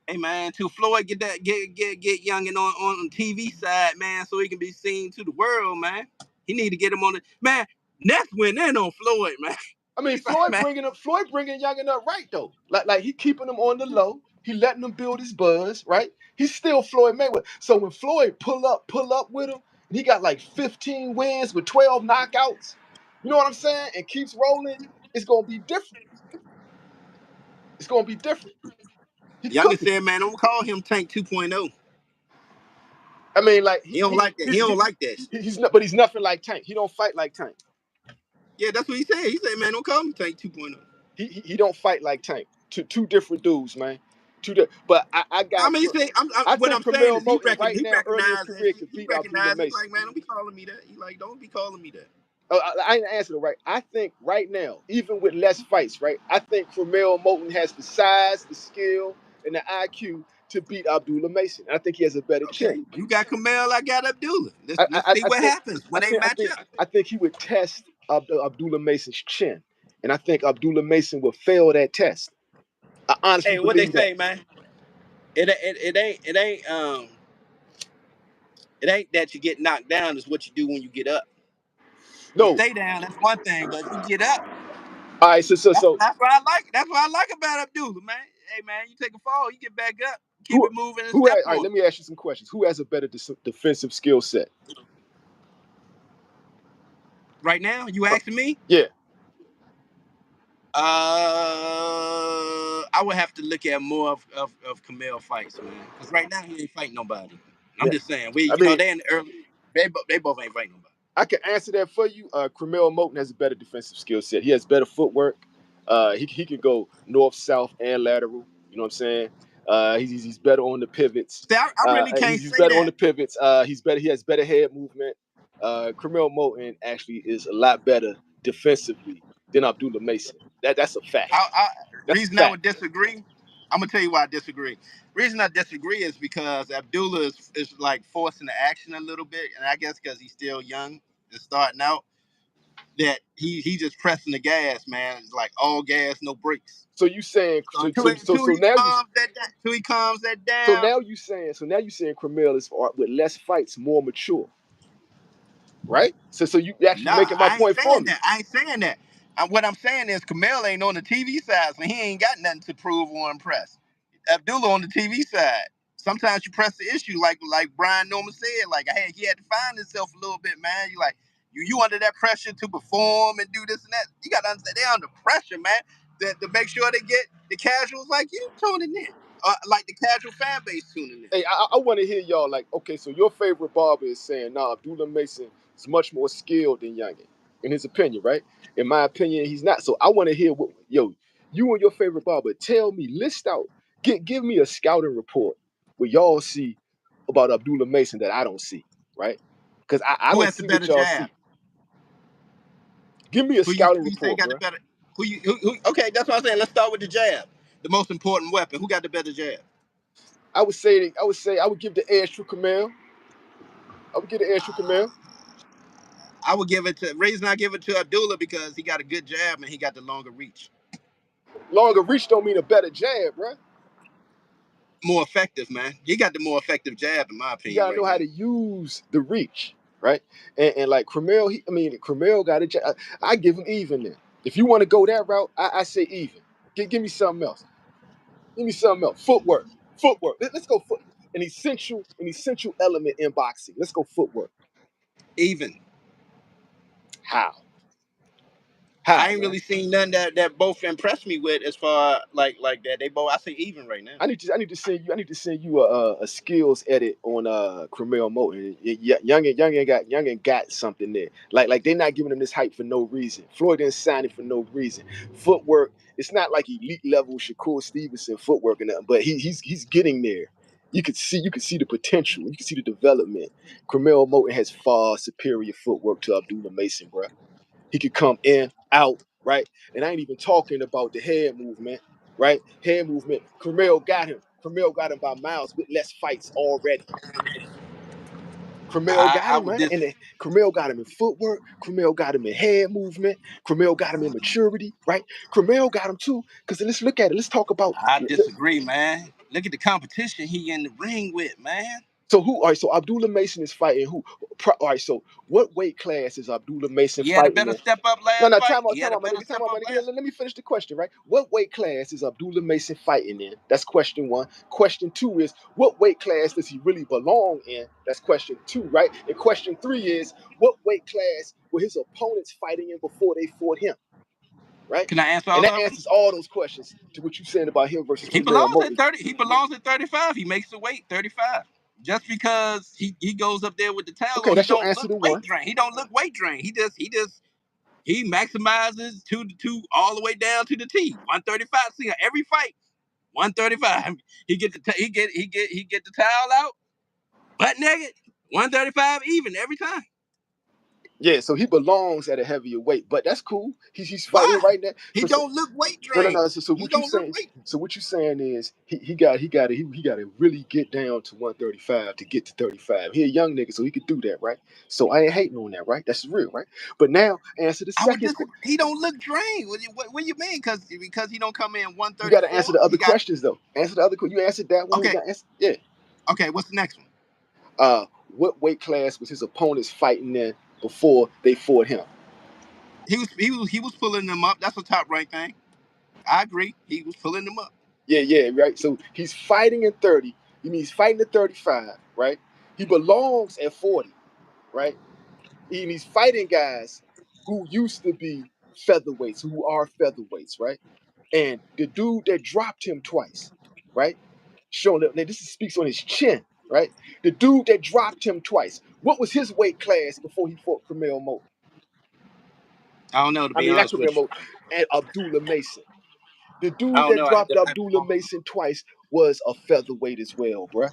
Hey, man, till Floyd get Youngin on the TV side, man, so he can be seen to the world, man. He need to get him on the man. Next win in on Floyd, man. I mean, Like, man. Floyd bringing Youngin up right though. Like he keeping him on the low. He letting him build his buzz, right? He's still Floyd Mayweather. So when Floyd pull up with him, and he got like 15 wins with 12 knockouts, you know what I'm saying? And keeps rolling, it's gonna be different. It's gonna be different. He Youngin cooking. said, man, don't call him Tank 2.0. I mean, like He don't like that. He don't like that. he's not, but he's nothing like Tank. He don't fight like Tank. Yeah, that's what he said. He said, man, don't call him Tank 2.0. He don't fight like Tank. Two different dudes, man. But I I got. mean, I what think I'm saying Curmel is he Moton right now, early in his recognizes career, could beat Abdullah he Mason. like, man, don't be calling me that. He like, don't be calling me that. I didn't answer it right. I think right now, even with less fights, right, I think Curmel Moton has the size, the skill, and the IQ to beat Abdullah Mason. I think he has a better Okay, chin. you got Curmel, I got Abdullah. Let's see I what think happens when they match up. I think he would test Abdullah Mason's chin, and I think Abdullah Mason will fail that test. I honestly Hey, what they believe that. say, man? It ain't that you get knocked down. It's what you do when you get up. You No, stay down, that's one thing, but if you get up, all right. So that's what I like. That's what I like about Abdullah, man. Hey, man, you take a fall, you get back up, keep who it moving, and who step has, all right? on Let it. me ask you some questions. Who has a better defensive skill set? Right now, you asking me? Yeah. I would have to look at more of Curmel fights, man. Because right now he ain't fighting nobody. I'm Yeah. just saying, I mean, they in the early, they both ain't fighting nobody. I can answer that for you. Curmel Moton has a better defensive skill set. He has better footwork. He can go north, south, and lateral. You know what I'm saying? He's better on the pivots. See, I really can't He's say better on that. the pivots. He's better. He has better head movement. Curmel Moton actually is a lot better defensively than Abdullah Mason. That's a fact. That's a Reason I fact. would disagree, I'm gonna tell you why I disagree. Reason I disagree is because Abdullah is like forcing the action a little bit, and I guess because he's still young and starting out, that he just pressing the gas, man. It's like all gas, no brakes. So you saying So until he calms that down. so now you saying Curmel is with less fights more mature, right? So you actually Nah, making my I ain't point for saying me. that. I ain't saying that. What I'm saying is Curmel ain't on the TV side, so he ain't got nothing to prove or impress. Abdullah on the TV side. Sometimes you press the issue, like Brian Norman said, like hey, he had to find himself a little bit, man. You like you under that pressure to perform and do this and that. You gotta understand they're under pressure, man. To make sure they get the casuals like you tuning in, like the casual fan base tuning in. Hey, I want to hear y'all like, okay, so your favorite barber is saying, nah, Abdullah Mason is much more skilled than Youngin, in his opinion, right? In my opinion, he's not. So I want to hear you and your favorite barber, tell me, list out, give me a scouting report what y'all see about Abdullah Mason that I don't see, right? Because I Who don't has the see what better y'all jab? see. Give me a scouting Who you say report, got the bro. better? Okay, that's what I'm saying. Let's start with the jab, the most important weapon. Who got the better jab? I would give the edge to Curmel. I would give the edge to Curmel. I would give it to reason I give it to Abdullah because he got a good jab and he got the longer reach, Longer reach don't mean a better jab, bro. more effective, man. He got the more effective jab in my You opinion gotta right know how now. to use the reach, right? And like Curmel, Curmel got a jab. I give him even then. If you want to go that route, I say even. Give me something else. Give me something else. Footwork. Footwork. Let's go foot. An essential element in boxing. Let's go footwork. Even How? I How, ain't man? really seen none that both impressed me with as far like that. They both I say even right now. I need to send you a skills edit on Curmel Moton. Youngin got something there. Like they're not giving him this hype for no reason. Floyd didn't sign it for no reason. Footwork, it's not like elite level Shakur Stevenson footwork and nothing, but he's getting there. You could see the potential. You can see the development. Curmel Moton has far superior footwork to Abdullah Mason, bro. He could come in, out, right? And I ain't even talking about the head movement, right? Head movement. Curmel got him. Curmel got him by miles with less fights already. Curmel got I him, would man. And then Curmel got him in footwork. Curmel got him in head movement. Curmel got him in maturity, right? Curmel got him too. Because let's look at it. Let's talk about. I disagree, man. Look at the competition he in the ring with, man. So who? All right. So Abdullah Mason is fighting who? All right. So what weight class is Abdullah Mason He had a fighting better in? step up No, last no, fight. He time had a out, my better nigga, time step out, my up nigga. last. Let me finish the question, right? What weight class is Abdullah Mason fighting in? That's question one. Question two is, what weight class does he really belong in? That's question two, right? And question three is, what weight class were his opponents fighting in before they fought him, right? Can I answer And all that of them? answers all those questions to what you saying about him versus He Curmel belongs at Moton. 30. He belongs at 35. He makes the weight 35. Just because he goes up there with the towel Okay, on, he that's your don't answer look to weight one. drained. He don't look weight drained. He maximizes two all the way down to the T. 135. See every fight. 135. He get the he get the towel out, butt naked. 135 even every time. Yeah, so he belongs at a heavier weight, but that's cool. He's fighting Why? right now. He don't look weight No, no, drained. no. So He what you don't look saying? weight. So what you saying is he got to really get down to 135 to get to 35. He a young nigga, so he could do that, right? So I ain't hating on that, right? That's real, right? But now answer the I would second. disagree. He don't look drained. What do you mean? Because he don't come in You got to 134. answer the other He got questions though. Answer the other. You answered that one. You okay. got answer. Yeah. Okay. What's the next one? What weight class was his opponents fighting in before they fought him? He was pulling them up. That's a top ranked thing. I agree. He was pulling them up. Yeah, right. So he's fighting in 30. He means fighting at 35, right? He belongs at 40, right? And he's fighting guys who used to be featherweights, who are featherweights, right? And the dude that dropped him twice, right? Showing that this speaks on his chin, right? The dude that dropped him twice. What was his weight class before he fought Curmel Moton? I don't know to I be mean, not honest Curmel with you. Moton, and Abdullah Mason. The I dude don't that know. I had dropped to Abdullah Mason twice was a featherweight as well, bruh.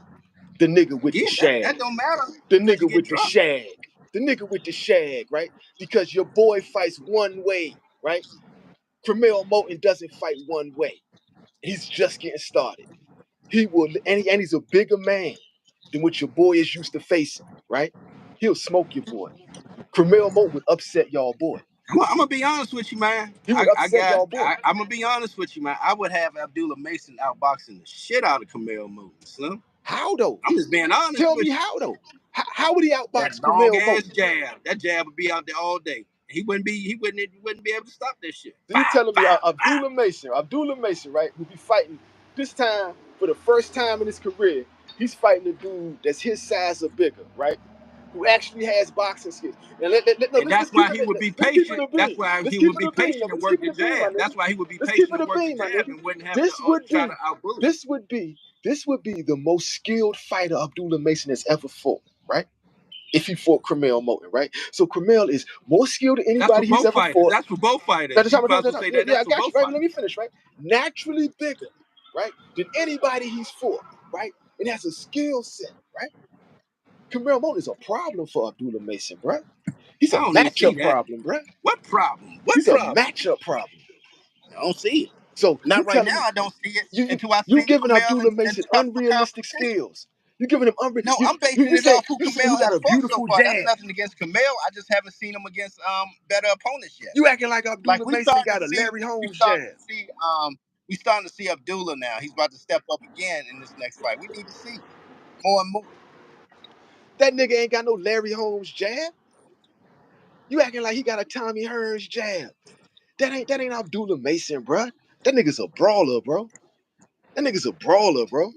The nigga with the yeah, that shag. don't matter The because you nigga get with the dropped. shag. The nigga with the shag, right? Because your boy fights one way, right? Curmel Moton doesn't fight one way. He's just getting started. He will, and he's a bigger man than what your boy is used to facing, right? He'll smoke your boy. Curmel Moton would upset y'all boy. I'm gonna be honest with you, man. He would upset y'all boy. I'm gonna be honest with you, man. I would have Abdullah Mason outboxing the shit out of Camille Moon, Slim. How though? I'm just being honest Tell me with you. how though? How would he That outbox long Curmel ass Moton? jab. That jab would be out there all day. He wouldn't be able to stop this shit. So Bow, you telling me bow, bow. Abdullah Mason, right, who be fighting this time for the first time in his career, he's fighting a dude that's his size or bigger, right? Who actually has boxing skills. And no, And that's keep why it he would be let's keep it patient. a That's beam. why Let's he keep would it be a beam. patient No, and let's keep work it the a beam, my jab. nigga. That's why he would be Let's keep patient it and a work the beam, my jab nigga. and wouldn't have to This would try to be outbully. this would be the most skilled fighter Abdullah Mason has ever fought, right? If he fought Curmel Moton, right? So Curmel is more skilled than That's for anybody he's both ever fighters. fought. That's for both That's fighters. the You time, might as well say yeah, that. yeah, That's I for got you, both right? But let fighters. me finish, right? Naturally bigger, right, than anybody he's fought, right? And has a skill set, right? Curmel Moton is a problem for Abdullah Mason, bruh. He's I a don't even see matchup that. problem, bruh. What problem? What He's a problem? matchup problem. I don't see it. So you Not right telling now. me I don't see it you until I you see giving Camille Abdullah and Mason tougher unrealistic competition. skills. You giving him No, I'm you basing it said off who he Camille got has a fought so beautiful far. That's jab. nothing against Camille. I just haven't seen him against better opponents yet. You acting like Like Abdullah Mason got a Larry we Holmes starting jab. to see we starting to see Abdullah now. He's about to step up again in this next fight. We need to see more and more. That nigga ain't got no Larry Holmes jab. You acting like he got a Tommy Hearns jab. That ain't Abdullah Mason, bruh. That nigga's a brawler, bro. That nigga's a brawler, bro.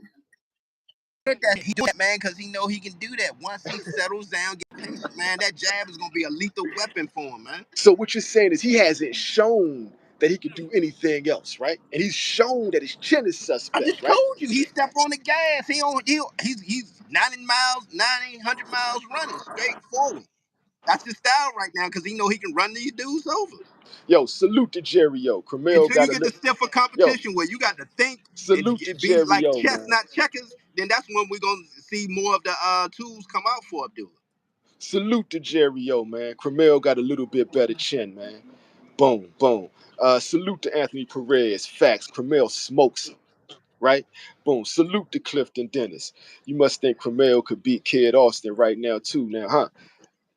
that he do that, man, because he know he can do that. Once he settles down, get patient, man, that jab is gonna be a lethal weapon for him, man. So what you're saying is he hasn't shown that he can do anything else, right? And he's shown that his chin is I suspect, just right? told you he stepped on the gas. He's 900 miles running straight forward. That's his style right now because he know he can run these dudes over. Yo, salute to Jerry O. Curmel Until you got a get the stiffer yo, competition where you got to think and salute to be Jerry like O, chess, man. not checkers, then that's when we're gonna see more of the tools come out for Abdullah. Salute to Jerry O, man. Curmel got a little bit better chin, man. Boom, boom. Salute to Anthony Perez. Facts. Curmel smokes him, right? Boom. Salute to Clifton Dennis. You must think Curmel could beat Kid Austin right now, too, now, huh?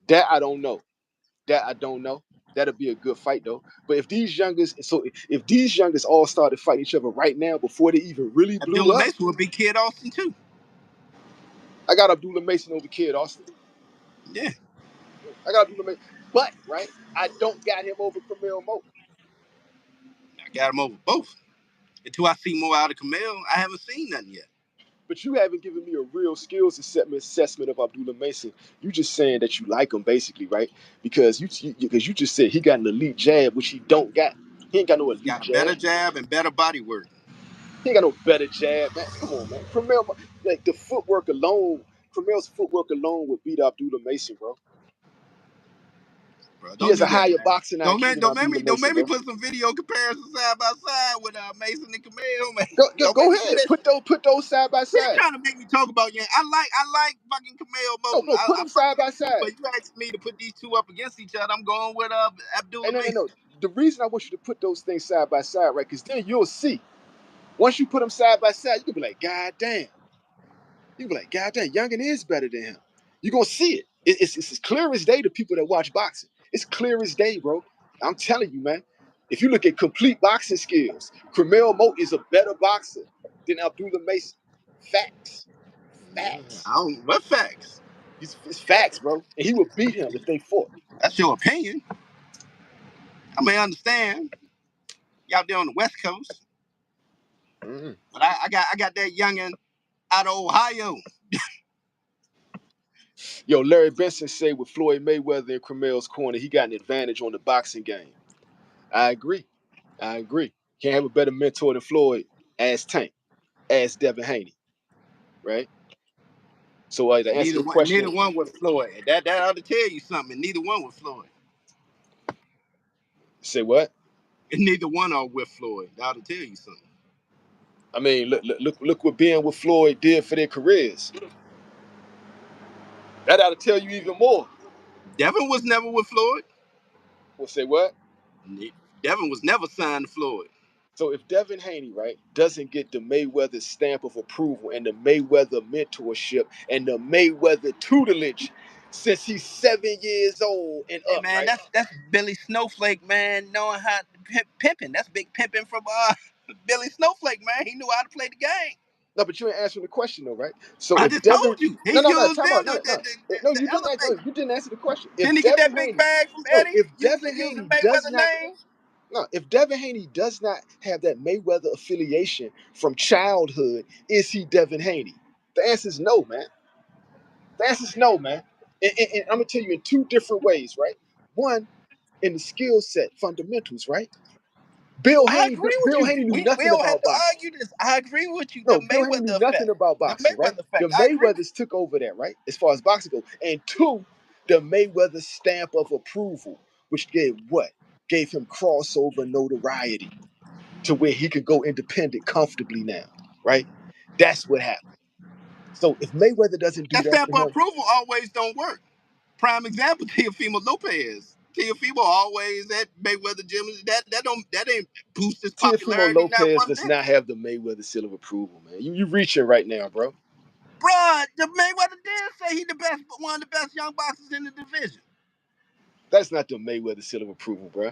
That I don't know. That I don't know. That'll be a good fight though. But if these youngest all started fighting each other right now before they even really blew Abdullah up, Mason would be Kid Austin too. I got Abdullah Mason over Kid Austin. Yeah, I got Abdullah Mason. But right, I don't got him over Curmel Moton. I got him over both. Until I see more out of Curmel, I haven't seen nothing yet. But you haven't given me a real skills assessment of Abdullah Mason. You just saying that you like him basically, right? Because you just said he got an elite jab, which he don't got. He ain't got no He elite got a better jab. jab and better body work. He ain't got no better jab, man. Come on, man. Curmel, like the footwork alone, Curmel's footwork alone would beat Abdullah Mason, bro. Bro, He don't has a do that, higher man. boxing IQ than Abdullah Don't Mason, make me bro. put some video comparisons side by side with Mason and Curmel, man. Go, Don't make go me do ahead. that shit. Put those side by What you side. trying to make me talk about? Yeah, I like fucking Curmel No, Moton. no, put I them fuck side with by him too, side. but you asking me to put these two up against each other. I'm going with And Abdullah no, no, Mason. no. The reason I want you to put those things side by side, right? Because then you'll see. Once you put them side by side, you can be like, God damn. You can be like, God damn, Youngin is better than him. You're gonna see it. It's as clear as day to people that watch boxing. It's clear as day, bro. I'm telling you, man. If you look at complete boxing skills, Curmel Moat is a better boxer than Abdullah Mason. Facts. Facts. I don't. What facts? It's facts, bro. And he would beat him if they fought. That's your opinion. I may understand. You out there on the West Coast, Mhm. but I got that youngin out of Ohio. Yo, Larry Benson say with Floyd Mayweather in Curmel's corner, he got an advantage on the boxing game. I agree. I agree. Can't have a better mentor than Floyd as Tank, as Devin Haney, right? So to answer your Neither question, one with Floyd. That ought to tell you something. Neither one with Floyd. say what? And neither one are with Floyd. That ought to tell you something. I mean, look what being with Floyd did for their careers. That ought to tell you even more. Devin was never with Floyd. Well, say what? Devin was never signed to Floyd. So if Devin Haney, right, doesn't get the Mayweather stamp of approval and the Mayweather mentorship and the Mayweather tutelage since he's 7 years old and Hey up, man, right? that's Billy Snowflake, man, knowing how to pimping. That's big pimping from Billy Snowflake, man. He knew how to play the game. No, but you ain't answering the question though, right? So I if just Devin, told you. He no, used time them out, no, to you didn't answer. elevate. No, you didn't answer the question. Didn't If he get that Devin big Haney, bag from no, Eddie if Devin using Haney does Mayweather not, name? no, if Devin Haney does not have that Mayweather affiliation from childhood, is he Devin Haney? The answer is no, man. The answer is no, man. And I'm gonna tell you in two different ways, right? One, in the skill set fundamentals, right? I agree with Bill you. Haney knew We nothing don't have about to boxing. argue this. I agree with you. The No, Bill Haney knew Mayweather nothing effect. about The boxing, right? Mayweather The effect. I agree. Mayweathers took over that, right? As far as boxing goes. And two, the Mayweather stamp of approval, which gave what? Gave him crossover notoriety to where he could go independent comfortably now, right? That's what happened. So if Mayweather doesn't do That that stamp for of him, approval always don't work. Prime example, Teofimo Lopez. Teofimo always at Mayweather gym. That ain't boost his Teofimo popularity not Lopez one does bit. not have the Mayweather seal of approval, man. You reaching right now, bro. Bruh, the Mayweather did say he the best, one of the best young boxers in the division. That's not the Mayweather seal of approval, bro.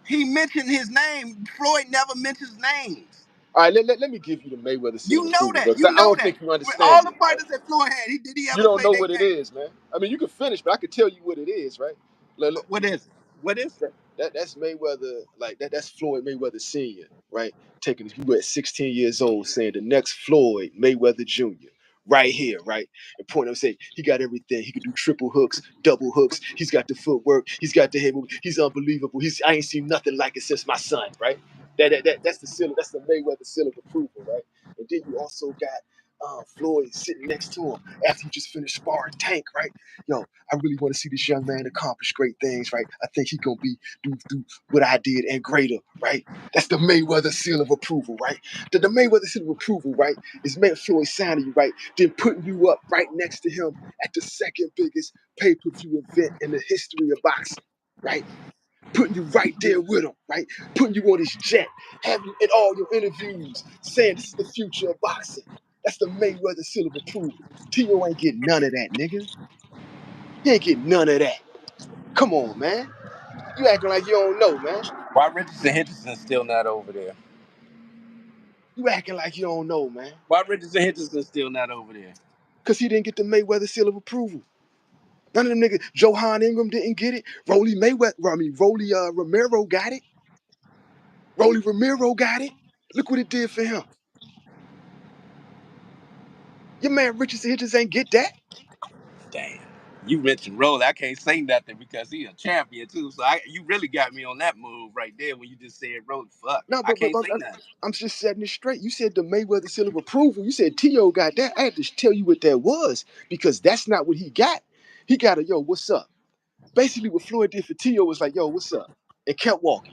He mentioned his name. Floyd never mentions names. All right, let me give you the Mayweather seal of You know approval, bro. that. 'Cause You I know don't that. think you With all understanding the it, right? fighters that Floyd had, did he You ever don't say know their what it name? is, man. I mean, you can finish, but I can tell you what it is, right? Look, What is it? What is it? that's Mayweather, like that's Floyd Mayweather Sr., right? Taking you at 16 years old, saying the next Floyd Mayweather Jr., right here, right? And point up, say he got everything. He can do triple hooks, double hooks. He's got the footwork. He's got the head move. He's unbelievable. I ain't seen nothing like it since my son, right? That's the seal. That's the Mayweather seal of approval, right? And then you also got Floyd sitting next to him after he just finished sparring Tank, right? Yo, I really want to see this young man accomplish great things, right? I think he gonna do what I did and greater, right? That's the Mayweather seal of approval, right? The Mayweather seal of approval, right, is meant Floyd signing you, right? Then putting you up right next to him at the second biggest pay-per-view event in the history of boxing, right? Putting you right there with him, right? Putting you on his jet, having you in all your interviews saying this is the future of boxing. That's the Mayweather seal of approval. Tio ain't getting none of that, nigga. He ain't getting none of that. Come on, man. You acting like you don't know, man. Why Richardson Henderson's still not over there? You acting like you don't know, man. Why Richardson Henderson's still not over there? Because he didn't get the Mayweather seal of approval. None of them niggas, Johan Ingram didn't get it. Rolly Romero got it. Rolly Romero got it. Look what it did for him. Your man Richardson Hitchens ain't get that. Damn. You mentioned Rolly. I can't say nothing because he a champion too. So you really got me on that move right there when you just said Rolly. Fuck. No, I but can't say nothing. I'm just setting it straight. You said the Mayweather seal of approval. You said T.O. got that. I had to tell you what that was because that's not what he got. He got a yo, what's up? Basically, what Floyd did for T.O. was like, yo, what's up? And kept walking.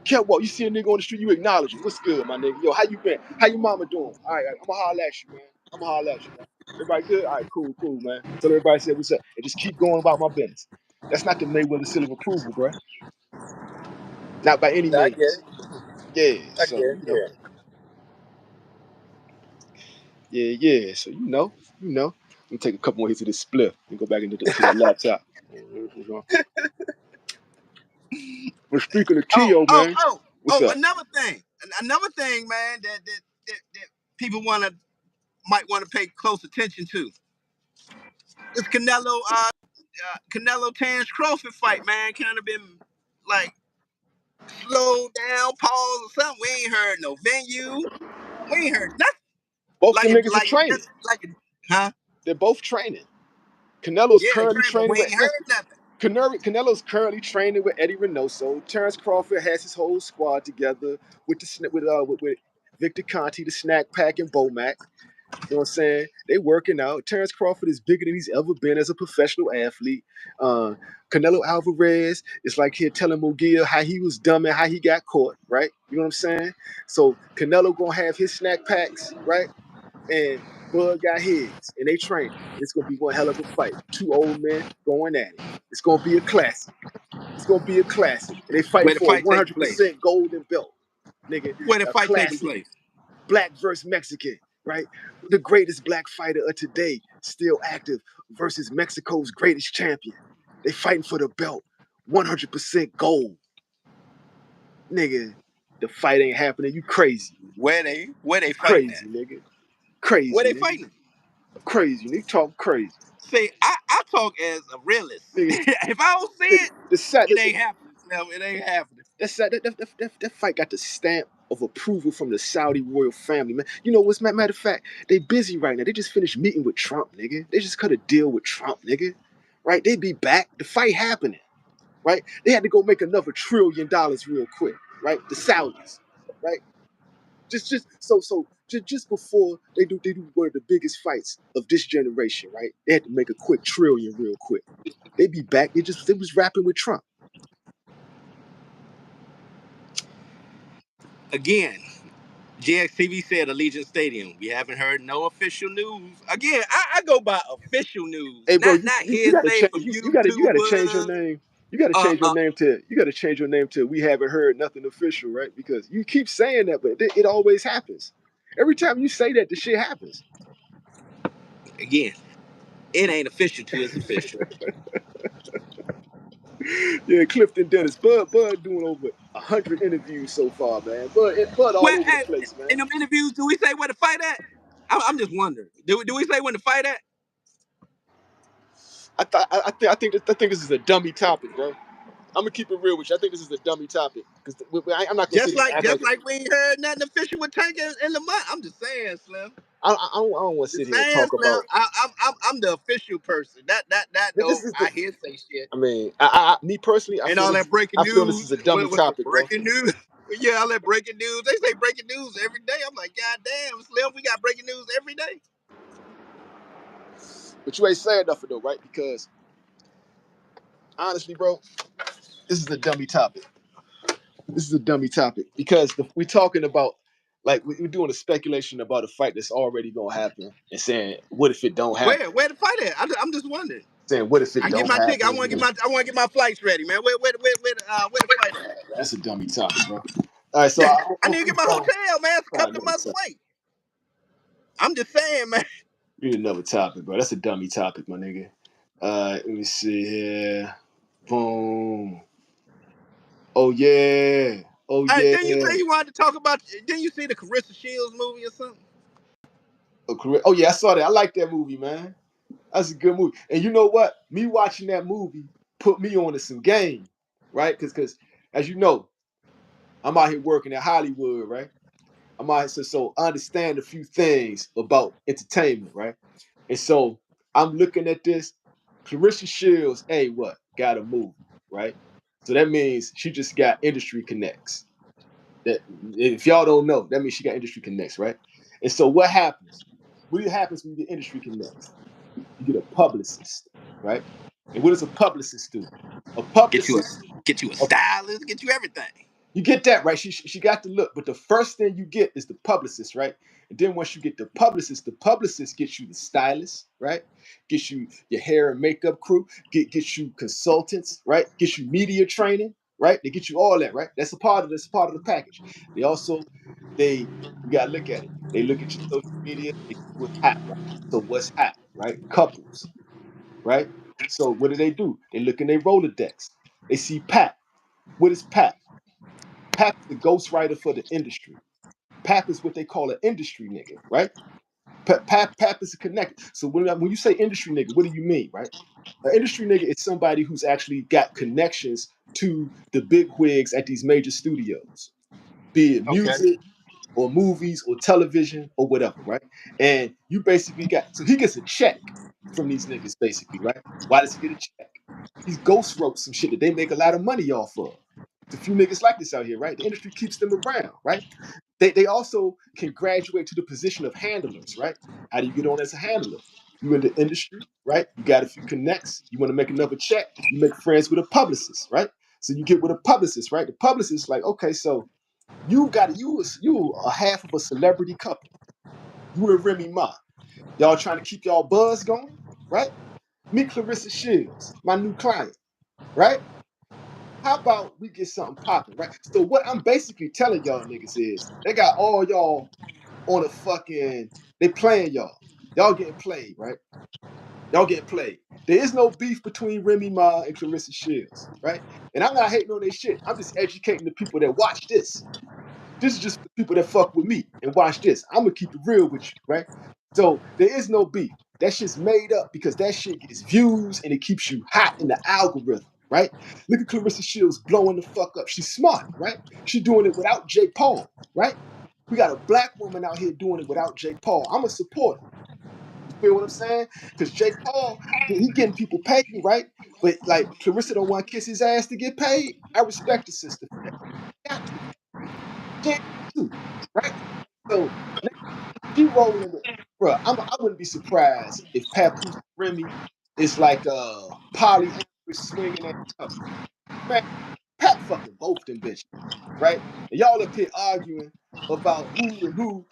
Kept walking. You see a nigga on the street, you acknowledge him. What's good, my nigga? Yo, how you been? How your mama doing? All right, I'm gonna holler at you, man. I'm gonna holler at you, man. Everybody good? All right, cool, man. Tell everybody say what's up and just keep going about my business. That's not the Mayweather seal of approval, bro. Not by any I get means. it. Yeah, I get so it. Yeah. yeah. So you know. I'm gonna take a couple more hits of this split and go back into to the laptop. But speaking of Oh, T.O., oh, man, oh, what's oh! up? Another thing, man. That people might want to pay close attention to. This Canelo Terrence Crawford fight, man, kind of been like slowed down, pause or something. We ain't heard no venue. We ain't heard nothing. Both them niggas are Like it training. just like it, huh? They're both training. Canelo's Yeah, they currently training, but training we with ain't heard nothing. Canelo's currently training with Eddie Reynoso. Terrence Crawford has his whole squad together with Victor Conti, the snack pack, and Bomac. You know what I'm saying? They working out. Terrence Crawford is bigger than he's ever been as a professional athlete. Canelo Alvarez is like here telling Mugia how he was dumb and how he got caught, right? You know what I'm saying? So Canelo gonna have his snack packs, right? And Bud got his, and they training. It's gonna be one hell of a fight. Two old men going at it. It's gonna be a classic. It's gonna be a classic, and they fighting Where the for a fight taking place? 100% golden belt, nigga. Where the A fight taking classic. place? Black versus Mexican, right? The greatest black fighter of today, still active, versus Mexico's greatest champion. They fighting for the belt, 100% gold, nigga. The fight ain't happening. You crazy, Where they fighting at? crazy, nigga. Where Crazy, they nigga. fighting? Crazy, nigga. Talk crazy. See, I talk as a realist. Nigga, If I don't see nigga, it, the sad, it ain't happening. Slim. It ain't happening. that fight got the stamp of approval from the Saudi royal family, man. You know what's matter of fact? They busy right now. They just finished meeting with Trump, nigga. They just cut a deal with Trump, nigga. Right? They be back. The fight happening. Right? They had to go make another $1 trillion real quick. Right? The Saudis. Right? Just before they do one of the biggest fights of this generation, right? They had to make a quick trillion real quick. They be back. They was rapping with Trump. Again, GXTV said Allegiant Stadium. We haven't heard no official news. Again, I go by official news, Hey, bro, not you gotta hearsay change from you gotta change your YouTubers. name. You gotta change your name to we haven't heard nothing official, right? Because you keep saying that, but it always happens. Every time you say that, the shit happens. Again, it ain't official till it's official. Yeah, Clifton Dennis, Bud doing over 100 interviews so far, man. Bud all Well, over the place, man. in them interviews, do we say where to fight at? I'm just wondering. Do we say when to fight at? I think this is a dummy topic, bro. I'm gonna keep it real with you. I think this is a dummy topic because I'm not gonna Just sit here and like act just like like we ain't heard nothing official with Tank and Lamont. I'm just saying, Slim. I don't want to sit Just here and saying, talk Slim. about. I'm the official person. That This though is the. I hear say shit I mean, me personally, and all that breaking I feel this is news. a dummy What's the topic, bro. breaking news? Yeah, all that breaking news. They say breaking news every day. I'm like, God damn, Slim, we got breaking news every day. But you ain't saying nothing though, right? Because honestly, bro, this is a dummy topic. This is a dummy topic because we're talking about like we're doing a speculation about a fight that's already gonna happen and saying what if it don't happen? Where the fight at? I'm just wondering. Saying what if I it can get don't my ticket. happen? I want to get my flights ready, man. Where the fight at? That's a dummy topic, bro. All right, so I need to get my hotel, man. It's a couple of months away. I'm just saying, man. We need another topic, bro. That's a dummy topic, my nigga. Let me see here. Boom. Oh yeah. Oh Hey, yeah. didn't you say you wanted to talk about? Didn't you see the Claressa Shields movie or something? Oh yeah, I saw that. I like that movie, man. That's a good movie. And you know what? Me watching that movie put me on to some game, right? Because as you know, I'm out here working at Hollywood, right? I'm out here so I understand a few things about entertainment, right? And so I'm looking at this. Claressa Shields, hey, what? Got a movie, right? So that means she just got industry connects. That if y'all don't know, that means she got industry connects, right? And so what happens? What happens when you get industry connects? You get a publicist, right? And what does a publicist do? A publicist, Get you a stylist, get you everything. you get that, right? She got the look, but the first thing you get is the publicist, right? And then once you get the publicist gets you the stylist, right? Gets you your hair and makeup crew, gets you consultants, right? Gets you media training, right? They get you all that, right? That's a part of the package. They also you gotta look at it. They look at your social media, they see what's hot, right? So what's hot, right? Couples, right? So what do? They look in their Rolodex. They see Pat. What is Pat? Pap is the ghostwriter for the industry. Pap is what they call an industry nigga, right? Pap is a connect. So when you say industry nigga, what do you mean, right? An industry nigga is somebody who's actually got connections to the big wigs at these major studios, be it Okay. music or movies or television or whatever, right? And you basically so he gets a check from these niggas, basically, right? Why does he get a check? He's ghost wrote some shit that they make a lot of money off of. There's a few niggas like this out here, right? The industry keeps them around, right? They also can graduate to the position of handlers, right? How do you get on as a handler? You in the industry, right? You got a few connects. You want to make another check. You make friends with a publicist, right? So you get with a publicist, right? The publicist, like, okay, so you a half of a celebrity couple. You and Remy Ma. Y'all trying to keep y'all buzz going, right? Meet Claressa Shields, my new client, right? How about we get something popping, right? So what I'm basically telling y'all niggas is they got all y'all on a fucking, they playing y'all. Y'all getting played, right? Y'all getting played. There is no beef between Remy Ma and Claressa Shields, right? And I'm not hating on their shit. I'm just educating the people that watch this. This is just for the people that fuck with me and watch this. I'm gonna keep it real with you, right? So there is no beef. That shit's made up because that shit gets views and it keeps you hot in the algorithm, right? Look at Claressa Shields blowing the fuck up. She's smart, right? She's doing it without Jake Paul, right? We got a black woman out here doing it without Jake Paul. I'm a supporter. You feel what I'm saying? Because Jake Paul, he getting people paid, right? But like Claressa don't want to kiss his ass to get paid. I respect the sister for that. Got to. She too, right? So she rolling with, bro. I wouldn't be surprised if Papoose Remy is like polyamorous swinging at each other. Man, Pat fucking both them bitches, right? And y'all up here arguing about who and who.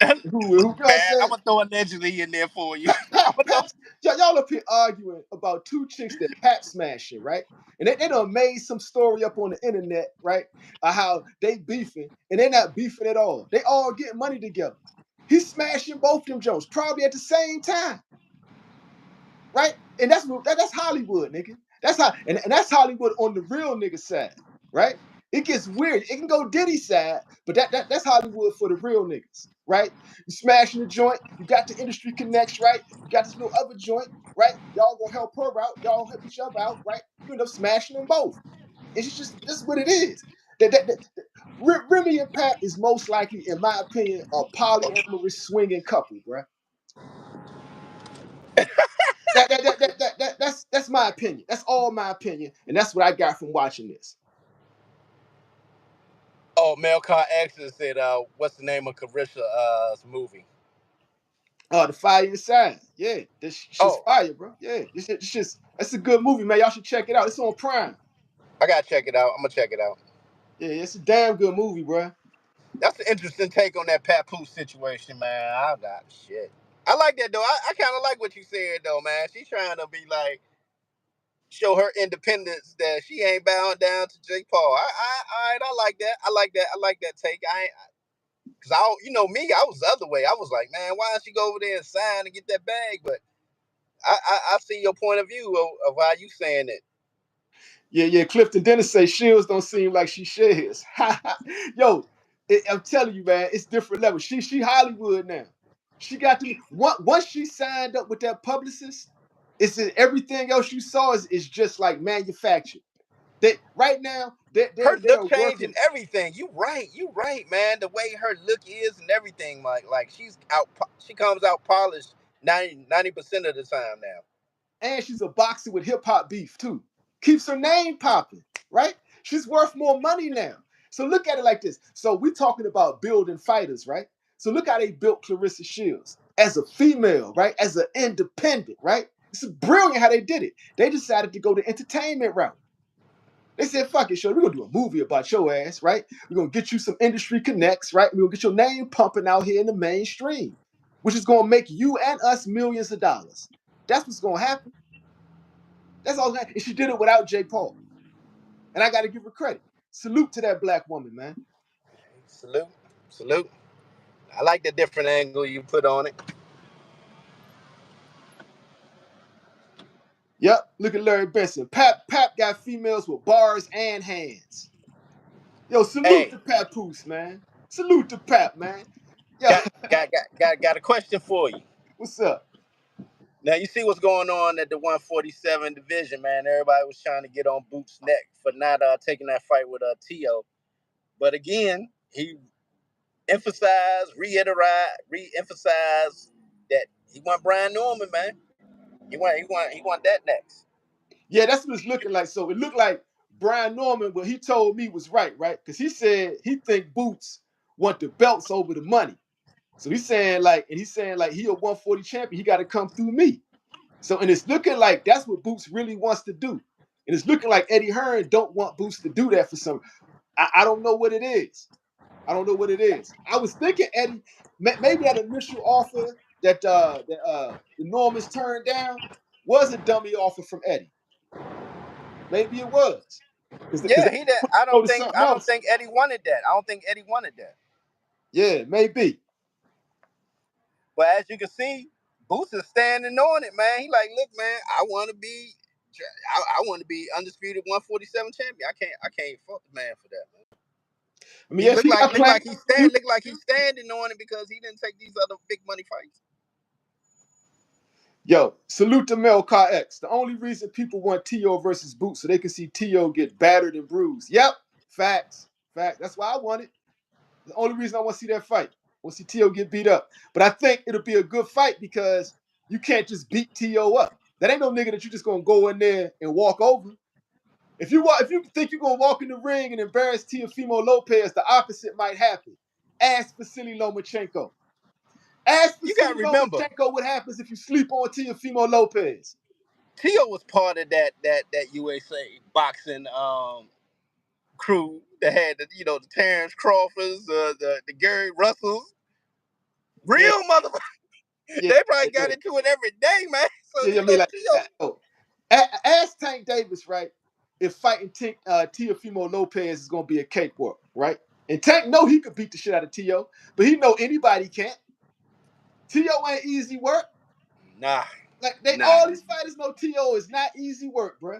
You know what I'm Man, I'm saying? gonna throw allegedly in there for you. Pat, y'all up here arguing about two chicks that Pat smashing, right? And they done made some story up on the internet, right? Of how they beefing, and they're not beefing at all. They all getting money together. He's smashing both them Jones probably at the same time, right? And that's Hollywood, nigga. That's how, and that's Hollywood on the real nigga side, right? It gets weird. It can go Diddy side, but that's Hollywood for the real niggas, right? You smashing the joint, you got the industry connects, right? You got this little other joint, right? Y'all gonna help her out, y'all help each other out, right? You end up smashing them both. It's just that's what it is. Remy and Pat is most likely, in my opinion, a polyamorous swinging couple, bro. That's my opinion. That's all my opinion, and that's what I got from watching this. Oh, Melcar X said, what's the name of Carissa's movie? The Fire Inside. Yeah, this shit's Oh, fire, bro. Yeah, this shit's that's a good movie, man. Y'all should check it out. It's on Prime. I gotta check it out. I'm gonna check it out. Yeah, it's a damn good movie, bro. That's an interesting take on that Papoose situation, man. I got shit. I like that though. I kind of like what you said though, man. She's trying to be like show her independence that she ain't bound down to Jake Paul. I like that. I like that. I like that take. Cause you know me, I was the other way. I was like, man, why don't she go over there and sign and get that bag? But I see your point of view of how you saying it. Yeah. Clifton Dennis say Shields don't seem like she shares. Yo, I'm telling you, man, it's different levels. She Hollywood now. She got to once she signed up with that publicist. It's everything else you saw is just like manufactured. They right now Her they're look change and working. everything. You right, man. The way her look is and everything, like she comes out polished 90% of the time now. And she's a boxer with hip hop beef too. Keeps her name popping, right? She's worth more money now. So look at it like this. So we're talking about building fighters, right? So look how they built Claressa Shields as a female, right? As an independent, right? It's brilliant how they did it. They decided to go the entertainment route. They said, fuck it, show. We're gonna do a movie about your ass, right? We're gonna get you some industry connects, right? We're gonna get your name pumping out here in the mainstream, which is gonna make you and us millions of dollars. That's what's gonna happen. That's all. And she did it without Jake Paul. And I got to give her credit. Salute to that black woman, man. Salute, salute. I like the different angle you put on it. Yep. Look at Larry Benson. Pap got females with bars and hands. Yo, salute Hey, to Papoose, man. Salute to Pap, man. Yo, got a question for you. what's up? Now you see what's going on at the 147 division, man. Everybody was trying to get on Boots' neck for not taking that fight with Tio. But again, he re-emphasized that he want Brian Norman, man. He want that next. Yeah, that's what it's looking like. So it looked like Brian Norman, what he told me was right? Because he said he think Boots want the belts over the money. So he's saying like he a 140 champion. He got to come through me. So, and it's looking like that's what Boots really wants to do. And it's looking like Eddie Hearn don't want Boots to do that for some. I don't know what it is. I don't know what it is. I was thinking Eddie, maybe that initial offer that the Normans turned down was a dummy offer from Eddie. Maybe it was because Yeah, they he did. put go to something I don't else. think Eddie wanted that. I don't think Eddie wanted that. Yeah, maybe. But as you can see, Boots is standing on it, man. He like, look, man, I want to be undisputed 147 champion. I can't fault the man for that, man. I mean, yes, he got plans. Look like he's standing on it because he didn't take these other big money fights. Yo, salute to Mel Car X. The only reason people want T.O. versus Boots so they can see T.O. get battered and bruised. Yep, facts. That's why I want it. The only reason I want to see that fight. I want to see T.O. get beat up. But I think it'll be a good fight because you can't just beat T.O. up. That ain't no nigga that you just gonna go in there and walk over. If you think you're gonna walk in the ring and embarrass Teofimo Lopez, the opposite might happen. Ask Vasily Lomachenko. Ask You got Vasily to remember, Lomachenko what happens if you sleep on Teofimo Lopez. Tio was part of that USA boxing crew that had the Terrence Crawfords, the Gary Russells, Yeah, real motherfuckers. yeah, They probably yeah. got into it every day, man. So Yeah, I mean, like, Tio. ask Tank Davis, right? If fighting Teofimo Lopez is gonna be a cakewalk, right? And Tank know he could beat the shit out of Tio, but he know anybody can't. Tio ain't easy work. Nah, Like nah. all these fighters know Tio is not easy work, bro.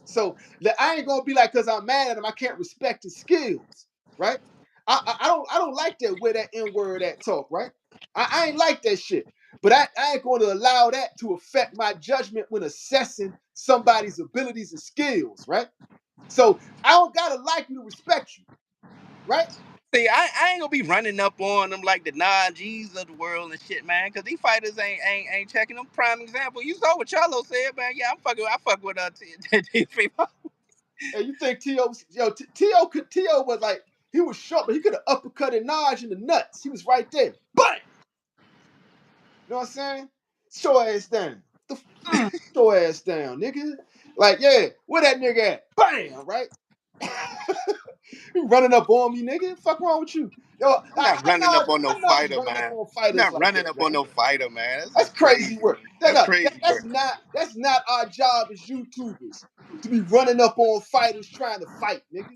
So I ain't gonna be like, cause I'm mad at him, I can't respect his skills, right? I don't like that where that N word at talk, right? I ain't like that shit. But I ain't going to allow that to affect my judgment when assessing somebody's abilities and skills, right? So I don't gotta like you to respect you, right? See, I ain't gonna be running up on them like the Najis of the world and shit, man. Cause these fighters ain't checking them. Prime example. You saw what Charlo said, man. Yeah, I fuck with Teofimo. And you think T.O. was like, he was short, but he could have uppercutted Naj in the nuts. He was right there. Bam! You know what I'm saying? Show ass down. Show ass down, nigga. Like, yeah, where that nigga at? Bam! Right? You running up on me, nigga? Fuck wrong with you? Yo, I'm not running up on no I know just fighter, running up man. on I'm fighters not like running that, up on man. no fighter, man. That's That's crazy crazy. work. That's crazy That's work. not our job as YouTubers to be running up on fighters trying to fight, nigga,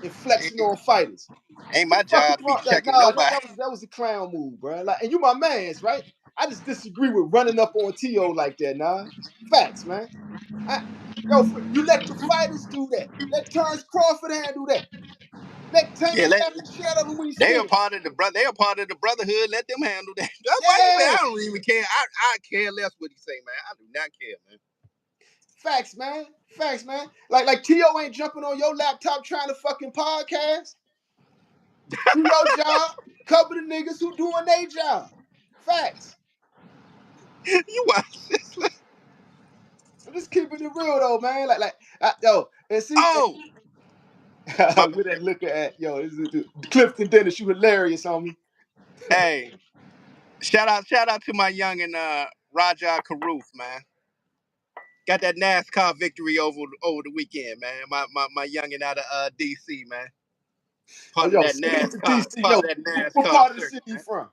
and flexing on fighters. Ain't The my fuck is job to be wrong? Like, checking nah, nobody. that was a clown move, bro. Like, and you my man's, right? I just disagree with running up on T.O. like that, nah. Facts, man. You let the fighters do that. Let Terrence Crawford handle that. Let Tank Yeah, slap the shit out of him when he they see are him. part of the brother. They are part of the brotherhood. Let them handle that. That's why you say Yeah. I don't even care. I care less what he say, man. I do not care, man. Facts, man. Facts, man. Like T.O. ain't jumping on your laptop trying to fucking podcast. Do your job. Cover the niggas who doing their job. Facts. You watch this. I'm just keeping it real though, man. And see, Oh, my with that looker at Clifton Dennis, you hilarious, homie. hey, shout out to my young and Raja Karoof, man. Got that NASCAR victory over the weekend, man. My youngin out of DC, man. Oh, Part of yo, that salute to NASCAR, DC. part Yo, of that what NASCAR part of the circuit, city you man. from?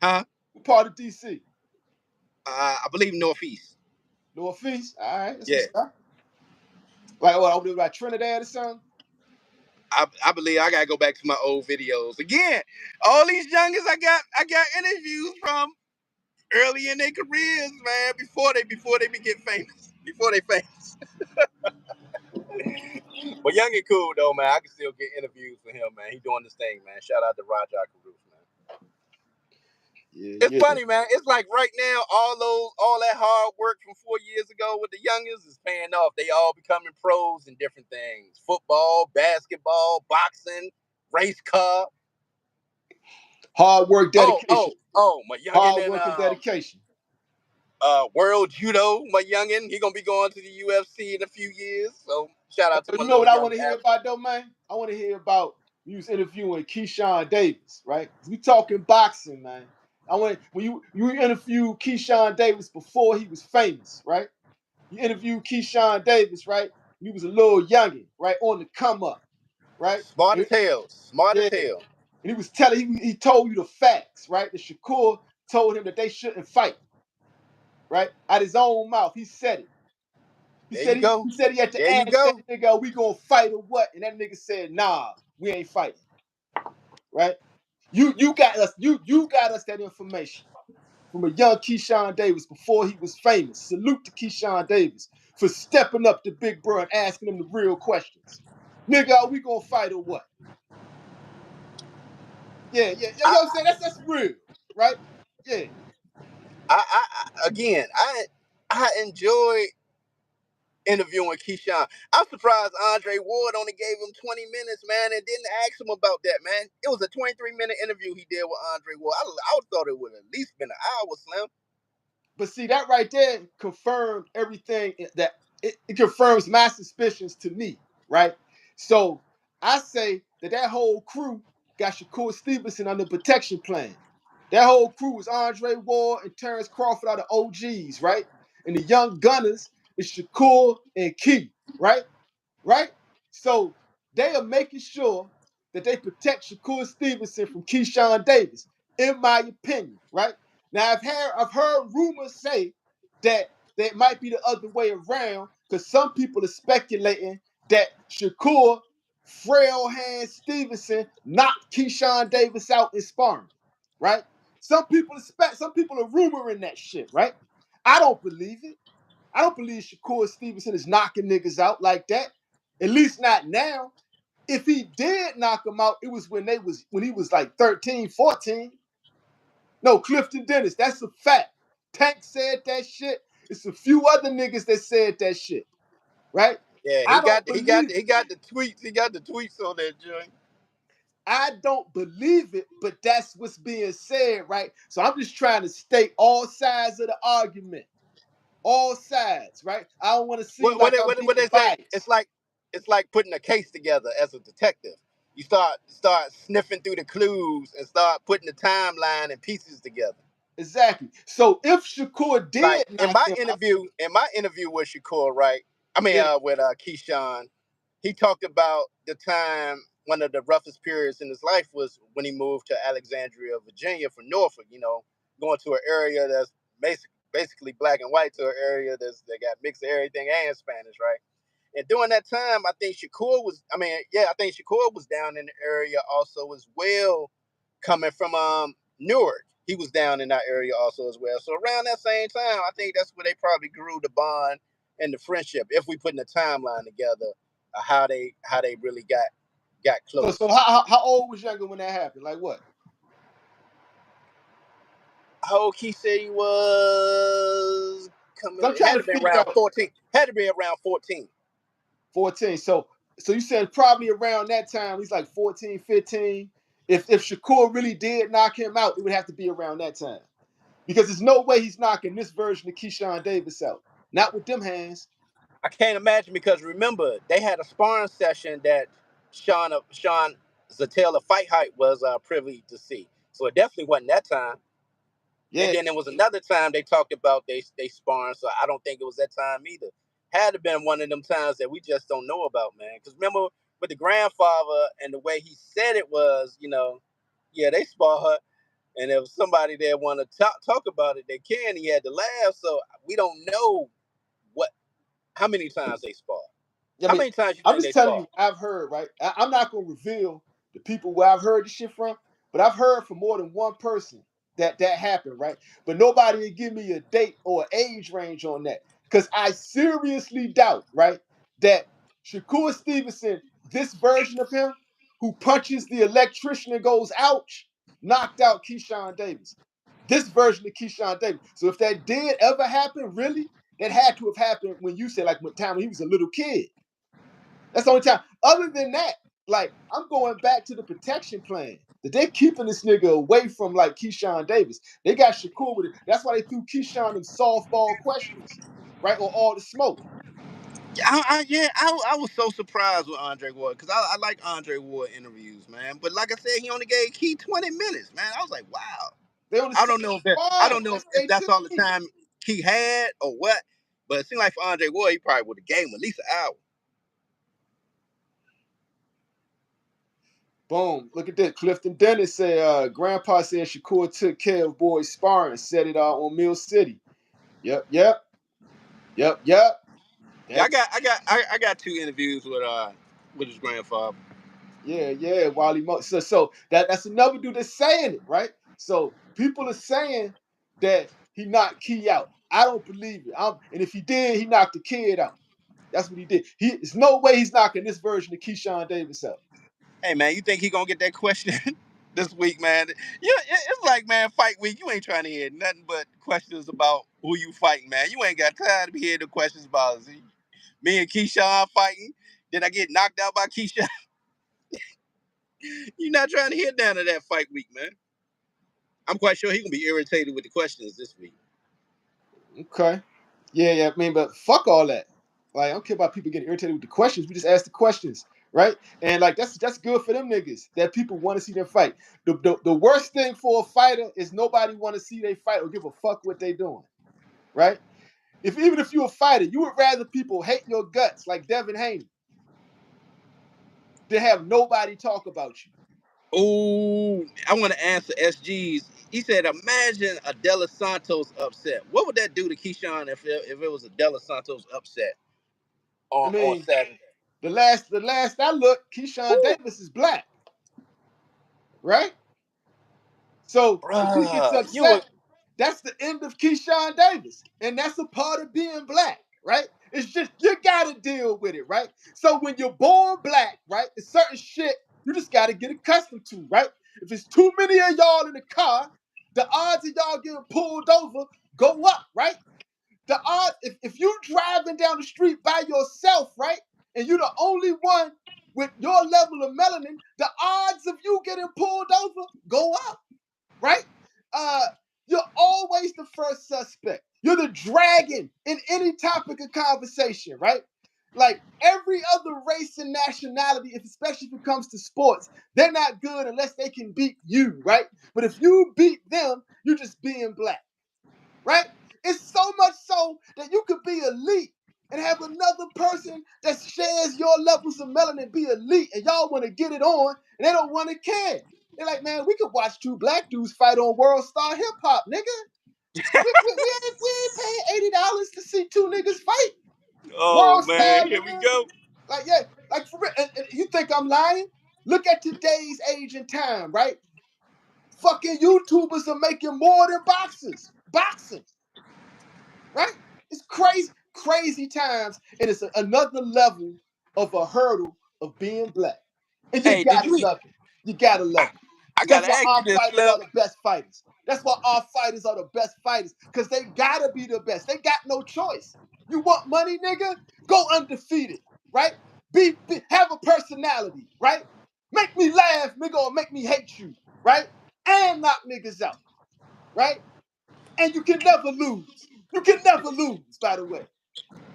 Huh? What part of DC? I believe Northeast. Northeast? All right, that's Yeah. what's up. Like, what, over there by Trinidad or something? I believe I gotta go back to my old videos again. All these youngins I got interviews from early in their careers, man. Before they get famous, before they famous. But youngin cool though, man. I can still get interviews for him, man. He doing this thing, man. Shout out to Raja Karoof, man. Yeah, It's yeah. funny, man. It's like right now, all that hard work from 4 years ago with the youngins is paying off. They all becoming pros in different things: football, basketball, boxing, race car. Hard work, dedication. My youngin Hard in work and dedication. World Judo, my youngin. He gonna be going to the UFC in a few years. So shout out to my You know little what I young want to hear athlete. about though, man? I want to hear about you was interviewing Keyshawn Davis, right? We talking boxing, man. I want when you interviewed Keyshawn Davis before he was famous, right? You interviewed Keyshawn Davis, right? He was a little youngin, right? On the come up, right? Smart And, as hell. Smart as yeah. hell. And he was telling he told you the facts, right? The Shakur told him that they shouldn't fight, right? Out his own mouth. He said it. There you go. He said he had to There you ask that go. nigga, are we gonna fight or what? And that nigga said, nah, we ain't fighting. Right? You got us, you got us that information from a young Keyshawn Davis before he was famous. Salute to Keyshawn Davis for stepping up to Big Bro and asking him the real questions. Nigga, are we gonna fight or what? Yeah, yeah, yeah. You know what I'm saying? That's real, right? Yeah. Again, I enjoy interviewing Keyshawn. I'm surprised Andre Ward only gave him 20 minutes, man, and didn't ask him about that, man. It was a 23-minute interview he did with Andre Ward. I thought it would have at least been an hour, Slim. But see, that right there confirmed everything that it confirms my suspicions to me, right? So I say that whole crew got Shakur Stevenson under protection plan. That whole crew was Andre Ward and Terrence Crawford are the OGs, right? And the young gunners is Shakur and Key, right? Right? So they are making sure that they protect Shakur Stevenson from Keyshawn Davis, in my opinion, right? Now I've heard rumors say that might be the other way around because some people are speculating that Shakur frail hand Stevenson knocked Keyshawn Davis out in sparring, right? Some people are rumoring that shit, right? I don't believe it. I don't believe Shakur Stevenson is knocking niggas out like that. At least not now. If he did knock him out, it was when he was like 13, 14. No, Clifton Dennis, that's a fact. Tank said that shit. It's a few other niggas that said that shit, right? Yeah, I don't believe he it. got the tweets. He got the tweets on that joint. I don't believe it, but that's what's being said, right? So I'm just trying to state all sides of the argument. All sides, right? I don't want to seem like I'm What being they say? biased. It's like putting a case together as a detective. You start sniffing through the clues and start putting the timeline and pieces together. Exactly. So if Shakur Like did knock him out, in my interview with Shakur, right? I mean, yeah, with Keyshawn, he talked about the time one of the roughest periods in his life was when he moved to Alexandria, Virginia, from Norfolk. You know, going to an area that's basically black and white to an area that got mixed of everything and Spanish, right? And during that time, I think Shakur was. I mean, yeah, I think Shakur was down in the area also as well, coming from Newark. He was down in that area also as well. So around that same time, I think that's where they probably grew the bond and the friendship. If we put in a timeline together, how they really got so close. how old was Younger when that happened? Like what? How old he said he was coming? So I'm It trying had to to be figure around out 14. Had to be around 14. 14. So you said probably around that time, he's like 14, 15. If Shakur really did knock him out, it would have to be around that time. Because there's no way he's knocking this version of Keyshawn Davis out. Not with them hands. I can't imagine because remember they had a sparring session that Sean Zatella Fight Hype was privy to see. So it definitely wasn't that time. And Yeah. then there was another time they talked about they sparring. So I don't think it was that time either. Had to been one of them times that we just don't know about, man. Because remember with the grandfather and the way he said it was, you know, yeah, they spar. And if somebody there want to talk about it, they can. He had to laugh. So we don't know what how many times they spar. I How mean, many times you I'm think just they telling spar? you, I've heard, right? I'm not going to reveal the people where I've heard this shit from, but I've heard from more than one person that happened, right? But nobody will give me a date or an age range on that. Because I seriously doubt, right, that Shakur Stevenson, this version of him, who punches the electrician and goes, ouch, knocked out Keyshawn Davis. This version of Keyshawn Davis. So if that did ever happen, really, that had to have happened when you said, like, when time when he was a little kid. That's the only time. Other than that, like I'm going back to the protection plan. That they're keeping this nigga away from like Keyshawn Davis. They got Shakur with it. That's why they threw Keyshawn in softball questions, right? Or all the smoke. I was so surprised with Andre Ward because I like Andre Ward interviews, man. But like I said, he only gave Key 20 minutes, man. I was like, wow. They on the I same don't know if that, I squad. don't know That's if their that's all the team. time Key had or what. But it seemed like for Andre Ward, he probably would have gave him at least an hour. Boom. Look at that. Clifton Dennis said, Grandpa said Shakur took care of boys sparring, set it on Mill City. Yep, yep, yep, yep. Yeah, That's I got two interviews with his grandfather. yeah, Wally Mo. So that's another dude that's saying it, right? So people are saying that he knocked Key out. I don't believe it. And if he did, he knocked the kid out. That's what he did. There's no way he's knocking this version of Keyshawn Davis out. Hey man, you think he gonna get that question this week, man? Yeah, it's like man, fight week. You ain't trying to hear nothing but questions about who you fighting, man. You ain't got time to be hearing the questions about me and Keyshawn fighting. Did I get knocked out by Keyshawn? You not trying to hear down to that fight week, man. I'm quite sure he gonna be irritated with the questions this week. Okay. Yeah. I mean, but fuck all that. Like, I don't care about people getting irritated with the questions. We just ask the questions, right? And like that's good for them niggas that people want to see them fight. The worst thing for a fighter is nobody want to see they fight or give a fuck what they doing, right? Even if you're a fighter, you would rather people hate your guts like Devin Haney than have nobody talk about you. Oh, I want to answer SG's. He said, imagine a De Los Santos upset. What would that do to Keyshawn if it was a De Los Santos upset I on mean, Saturday? the last I looked, Keyshawn Woo. Davis is black, right? So if he gets Bruh, you would. upset, that's the end of Keyshawn Davis. And that's a part of being black, right? It's just you gotta deal with it, right? So when you're born black, right, it's certain shit you just gotta get accustomed to, right? If it's too many of y'all in the car, the odds of y'all getting pulled over go up, right? The odds, if you driving down the street by yourself, right? and you're the only one with your level of melanin, the odds of you getting pulled over go up, right? You're always the first suspect. You're the dragon in any topic of conversation, right? Like every other race and nationality, especially if it comes to sports, they're not good unless they can beat you, right? But if you beat them, you're just being black, right? It's so much so that you could be elite and have another person that shares your levels of melanin be elite, and y'all want to get it on, and they don't want to care. They're like, man, we could watch two black dudes fight on World Star Hip Hop, nigga. We ain't paying $80 to see two niggas fight. Oh World man, Star, here we nigga. go. Like, yeah, like for real. And you think I'm lying? Look at today's age and time, right? Fucking YouTubers are making more than boxers. Boxing, right? It's crazy, crazy times. And it's another level of a hurdle of being black. And you Hey, did gotta you? love it. You gotta I, love it. I That's gotta why ask our you this, fighters Slim. are the best fighters. That's why our fighters are the best fighters. Because they gotta be the best. They got no choice. You want money, nigga? Go undefeated, right? Have a personality, right? Make me laugh, nigga, or make me hate you, right? And knock niggas out, right? And you can never lose. You can never lose, by the way.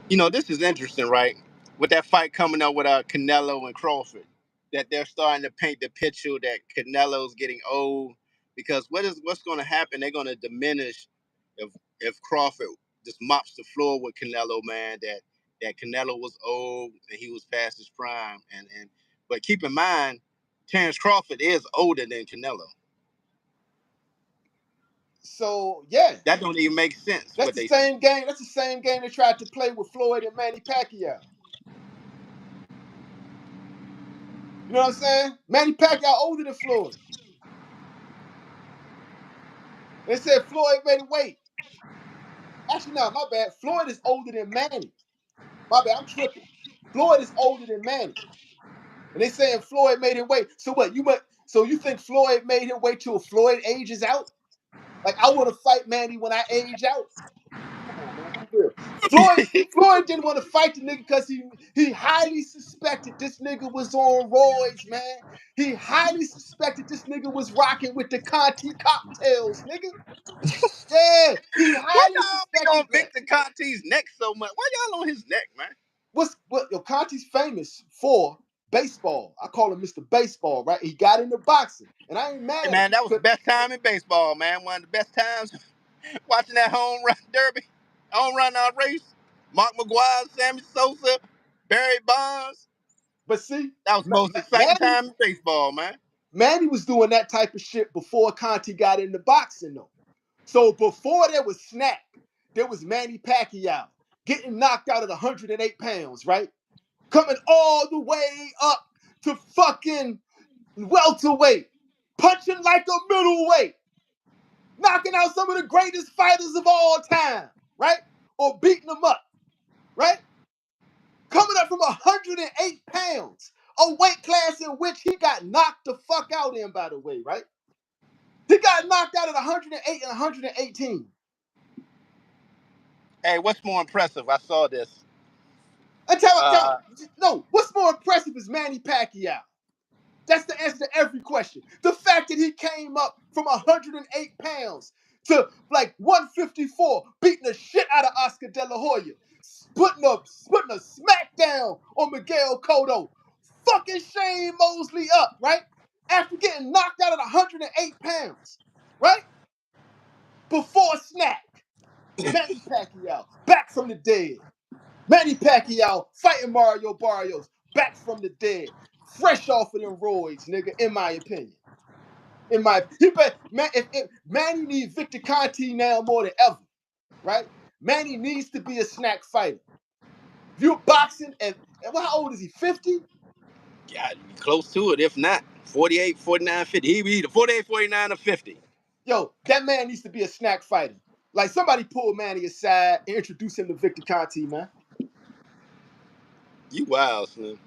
You know, this is interesting, right? With that fight coming up with Canelo and Crawford, that they're starting to paint the picture that Canelo's getting old because what's going to happen? They're going to diminish if Crawford just mops the floor with Canelo, man. That Canelo was old and he was past his prime, and but keep in mind, Terrence Crawford is older than Canelo. So yeah, That don't even make sense that's what the they say. same game. That's the same game they tried to play with Floyd and Manny Pacquiao. You know what I'm saying? Manny Pacquiao older than Floyd. They said Floyd made weight. Actually, no, my bad. Floyd is older than Manny. My bad, I'm tripping. Floyd is older than Manny. And they saying Floyd made him wait. So what? So you think Floyd made him wait till Floyd ages out? Like I want to fight Manny when I age out? Come on, man, be real. Floyd didn't want to fight the nigga because he highly suspected this nigga was on roids, man. He highly suspected this nigga was rocking with the Conti cocktails, nigga. Yeah, he Why highly y'all be on suspected that. Victor Conti's neck so much? Why y'all on his neck, man? Conti's famous for baseball. I call him Mr. Baseball, right? He got into boxing, and I ain't Hey mad at man, him. that was the best time in baseball, man. One of the best times watching that home run derby, home run race. Mark McGuire, Sammy Sosa, Barry Bonds. But see, That was the most exciting Manny, time in baseball, man. Manny was doing that type of shit before Conti got into boxing, though. So before there was Snap, there was Manny Pacquiao getting knocked out at 108 pounds, right? Coming all the way up to fucking welterweight, punching like a middleweight, knocking out some of the greatest fighters of all time, right? Or beating them up, right? Coming up from 108 pounds, a weight class in which he got knocked the fuck out in, by the way, right? He got knocked out at 108 and 118. Hey, what's more impressive? I saw this. And tell no, what's more impressive is Manny Pacquiao. That's the answer to every question. The fact that he came up from 108 pounds to like 154, beating the shit out of Oscar De La Hoya, putting a smackdown on Miguel Cotto, fucking Shane Mosley up, right? After getting knocked out at 108 pounds, right? Before Snack, Manny Pacquiao, back from the dead. Manny Pacquiao fighting Mario Barrios, back from the dead, fresh off of them roids, nigga. In my opinion, if Manny needs Victor Conti now more than ever, right? Manny needs to be a snack fighter. If you're boxing, and well, how old is he? 50? Yeah, close to it, if not 48, 49, 50. He be either 48, 49, or 50. Yo, that man needs to be a snack fighter. Like somebody pull Manny aside and introduce him to Victor Conti, man. You wild, Slim.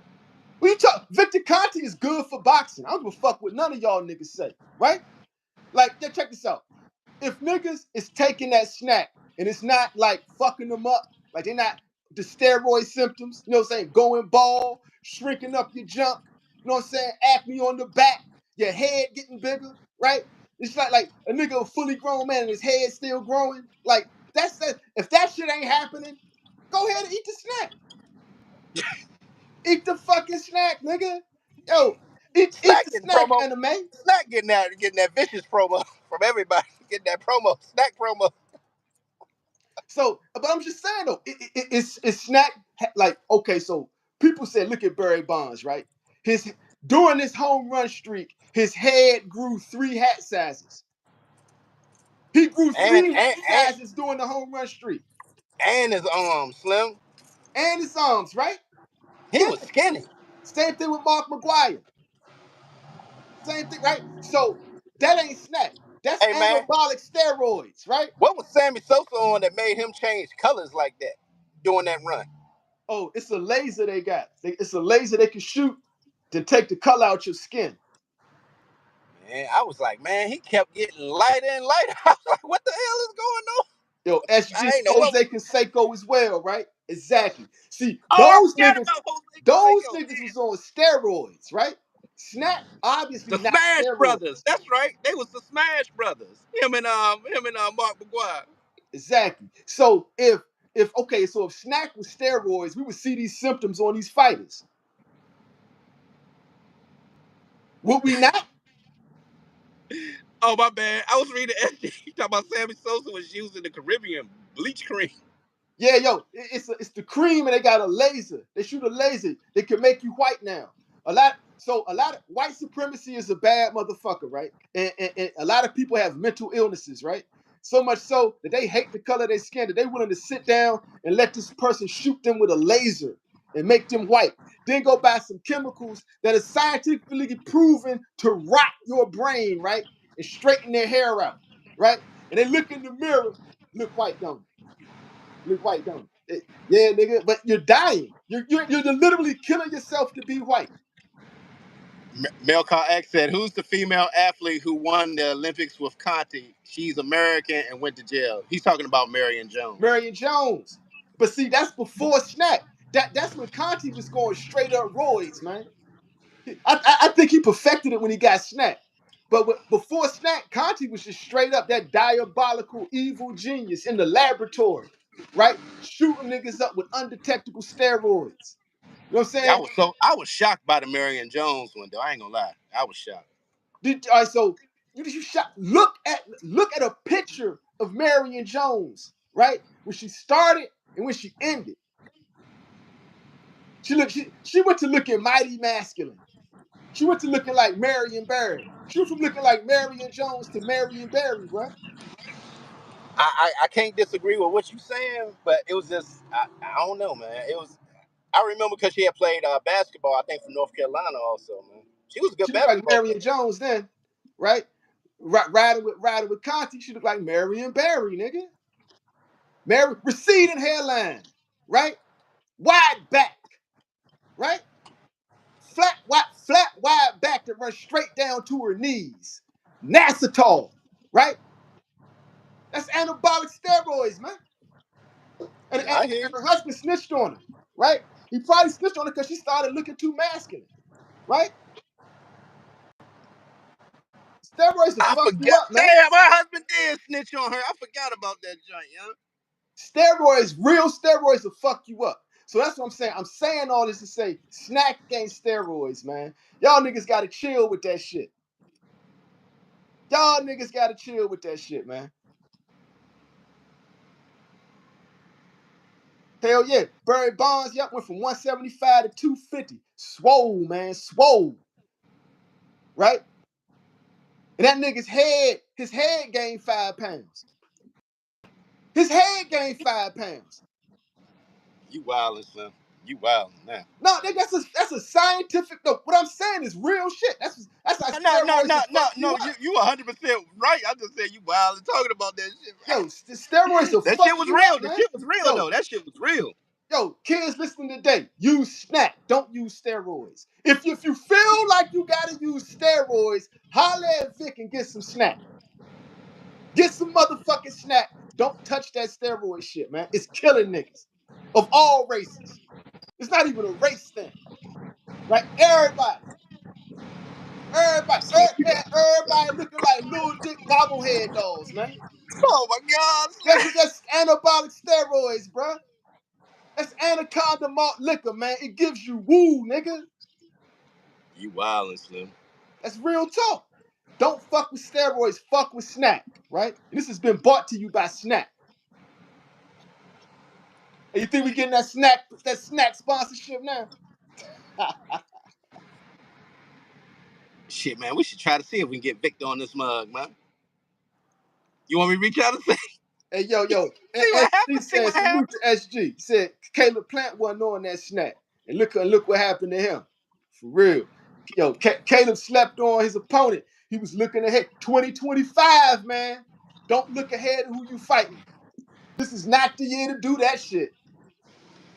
Victor Conti is good for boxing. I don't give a fuck what none of y'all niggas say, right? Like, check this out. If niggas is taking that snack and it's not like fucking them up, like they're not the steroid symptoms, you know what I'm saying? Going bald, shrinking up your junk, you know what I'm saying? Acne on the back, your head getting bigger, right? It's like a nigga, a fully grown man, and his head still growing. Like, that's that. If that shit ain't happening, go ahead and eat the snack. Eat the fucking snack, nigga. Yo, eat Snack the getting snack, promo. anime. Snack getting that vicious promo from everybody. Getting that promo. Snack promo. So, but I'm just saying though, it's snack like okay. So people said, look at Barry Bonds, right? During this home run streak, his head grew 3 hat sizes. He grew And 3 hat sizes during the home run streak, and his arms, Slim. and his arms, right? He Yeah. was skinny. Same thing with Mark McGwire. Same thing, right? So that ain't snack. That's Hey man, anabolic steroids, right? what was Sammy Sosa on that made him change colors like that during that run? Oh, it's a laser they got. It's a laser they can shoot to take the color out your skin. Man, I was like, man, he kept getting lighter and lighter. I was like, what the hell is going on? Yo, SG I ain't know what. Jose Canseco as well, right? Exactly. See, Oh, I forgot about Jose those Canseco. niggas was on steroids, right? Snap, obviously The not Smash Brothers. steroids. That's right. They was the Smash Brothers. Him and Mark McGwire. Exactly. So so if snack was steroids, we would see these symptoms on these fighters. Would we not? Oh my bad. I was reading SG talking about Sammy Sosa was using the Caribbean bleach cream. Yeah, yo, it's the cream and they got a laser. They shoot a laser. They can make you white now. A lot of white supremacy is a bad motherfucker, right? And a lot of people have mental illnesses, right? So much so that they hate the color of their skin, that they willing to sit down and let this person shoot them with a laser and make them white. Then go buy some chemicals that are scientifically proven to rot your brain, right? And straighten their hair out, right? And they look in the mirror, look white, don't they? Look white, don't it? Yeah, nigga, but you're dying. You're literally killing yourself to be white. Melcar X said, "Who's the female athlete who won the Olympics with Conti? She's American and went to jail." He's talking about Marion Jones. Marion Jones. But see, that's before Snack. That's when Conti was going straight up roids, man. I think he perfected it when he got Snack. But before Snack, Conti was just straight up that diabolical evil genius in the laboratory, right? Shooting niggas up with undetectable steroids. You know what I'm saying? I was shocked by the Marion Jones one though. I ain't gonna lie, I was shocked. All right, so you shot. Look at a picture of Marion Jones, right? When she started and when she ended. She went to looking mighty masculine. She went to looking like Marion Barry. She went from looking like Marion Jones to Marion Barry, bro. I can't disagree with what you're saying, but it was just I don't know, man. It was I remember because she had played basketball, I think for North Carolina also, man. She was a good She looked like basketball Marion player. Jones then, right? Riding with Conti, she looked like Marion Barry, nigga. Receding hairline, right? Wide back, right? Flat, wide back that runs straight down to her knees. Nasitol, right? That's anabolic steroids, man. And I hear you. her husband snitched on her, right? He probably snitched on her because she started looking too masculine, right? Steroids will I fuck you forgot. up, man. Damn, my husband did snitch on her. I forgot about that joint, young. Real steroids will fuck you up. So that's what I'm saying. I'm saying all this to say snack ain't steroids, man. Y'all niggas gotta chill with that shit. Y'all niggas gotta chill with that shit, man. Hell yeah. Barry Bonds, went from 175 to 250. Swole, man. Swole. Right? And that nigga's his head gained 5 pounds. His head gained 5 pounds. You wildin', son. You wildin' now. No, that's a scientific. No, what I'm saying is real shit. That's how steroids will fuck you up. You 100% right. I just said you wildin' talking about that shit. Yo, steroids will That fuck shit was you real. up, The man. shit was real though. That shit was real. Yo, kids listening today, use snack. Don't use steroids. If you feel like you gotta use steroids, holler at Vic and get some snack. Get some motherfucking snack. Don't touch that steroid shit, man. It's killing niggas. of all races. It's not even a race thing. Right? Everybody looking like little dick bobblehead dolls, man. Oh my God. That's anabolic steroids, bro. That's anaconda malt liquor, man. It gives you woo, nigga. You wildin', Slim. That's real talk. Don't fuck with steroids, fuck with snack, right? And this has been brought to you by Snack. And you think we getting that snack sponsorship now? Shit, man, we should try to see if we can get Victor on this mug, man. You want me to reach out and say? Hey, yo. See what SG happens. See said, what salute happens. to SG. He said Caleb Plant wasn't on that snack. And look what happened to him. For real. Yo, Caleb slept on his opponent. He was looking ahead. 2025, man. Don't look ahead at who you fighting. This is not the year to do that shit.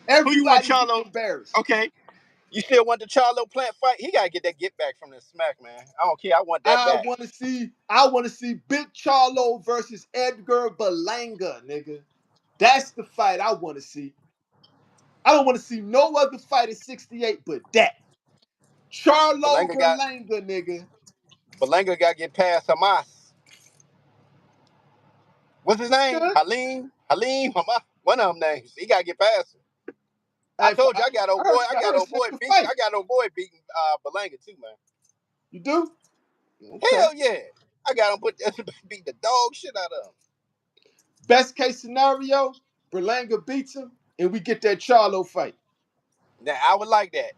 Who you want, Everybody's getting Charlo? embarrassed. Okay. You still want the Charlo Plant fight? He gotta get that get back from this smack, man. I don't care. I want that I back. want to see Big Charlo versus Edgar Berlanga, nigga. That's the fight I want to see. I don't want to see no other fight at 68 but that. Charlo Berlanga, nigga. Berlanga got to get past Hamas. What's his name? Good. Halim, Hamas. One of them names. He got to get past him. I Hey, told you I got old boy. I heard it's a Beating. fight. I got old boy beating Berlanga too, man. You do? Okay. Hell yeah. I got him beat the dog shit out of him. Best case scenario, Berlanga beats him, and we get that Charlo fight. Now I would like that.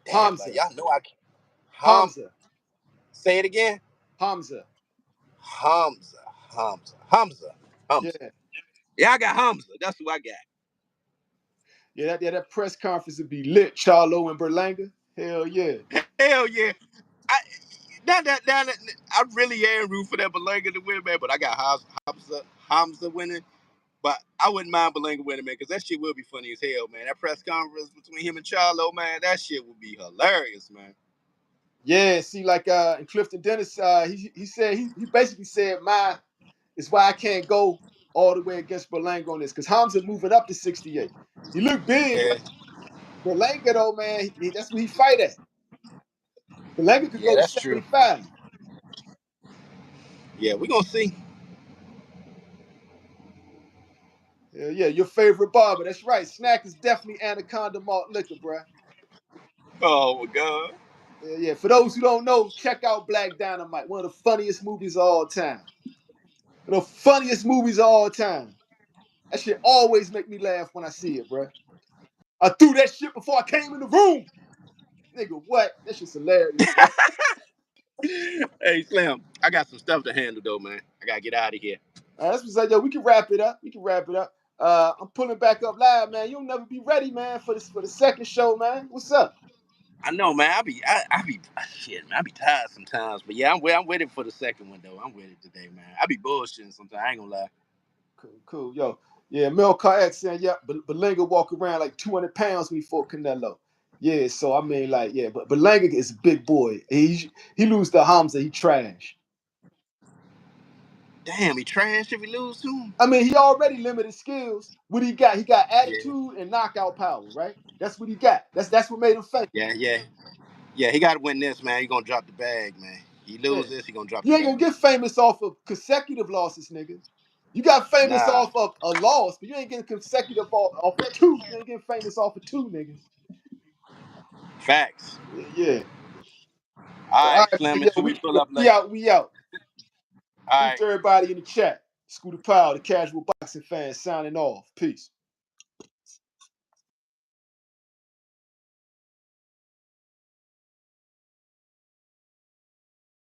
Damn, Hamza. man, y'all know I can't. Hamza. Say it again. Hamza. Yeah, I got Hamza. That's who I got. Yeah, that press conference would be lit. Charlo and Berlanga. Hell yeah. Hell yeah. I really am rooting for that Berlanga to win, man. But I got Hamza winning. But I wouldn't mind Berlanga winning, man, because that shit will be funny as hell, man. That press conference between him and Charlo, man, that shit would be hilarious, man. Yeah, see, like in Clifton Dennis, he said he basically said it's why I can't go all the way against Berlanga on this, because Hamza moving up to 68. He look big, Yeah. but Berlanga though, man, that's where he fight at. Berlanga could go to That's true. 75. Yeah, we're gonna see. Yeah, your favorite barber. That's right. Snack is definitely Anaconda malt liquor, bruh. Oh my God. Yeah. For those who don't know, check out Black Dynamite, one of the funniest movies of all time. One of the funniest movies of all time. That shit always make me laugh when I see it, bruh. I threw that shit before I came in the room. Nigga, what? That shit's hilarious, bro. Hey, Slim, I got some stuff to handle, though, man. I got to get out of here. That's what's like, yo, we can wrap it up. I'm pulling back up live, man. You'll never be ready, man, for the second show, man. What's up? I know, man. I be shit, man. I be tired sometimes, but yeah, I'm with it for the second one though. I'm with it today, man. I be bullshitting sometimes. I ain't gonna lie. Cool. Yo, yeah, Mel X saying, yeah, Berlanga walk around like 200 pounds when he fought Canelo. Yeah, so I mean, like, yeah, but Berlanga is a big boy. He lose to Hamza, he trash. Damn, he trash if he lose to him. I mean, he already limited skills. What he got? He got attitude and knockout power, right? That's what he got. That's what made him famous. Yeah. He got to win this, man. He gonna drop the bag, man. He lose this, he gonna drop You the ain't bag. gonna get famous off of consecutive losses, nigga. You got famous off of a loss, but you ain't getting consecutive off of two. You ain't getting famous off of two, nigga. Facts. Yeah. All right, Man, Slim. Make yo, sure we pull up we later. out. All Salute to everybody in the chat. Scooter Powell, the casual boxing fan, signing off. Peace.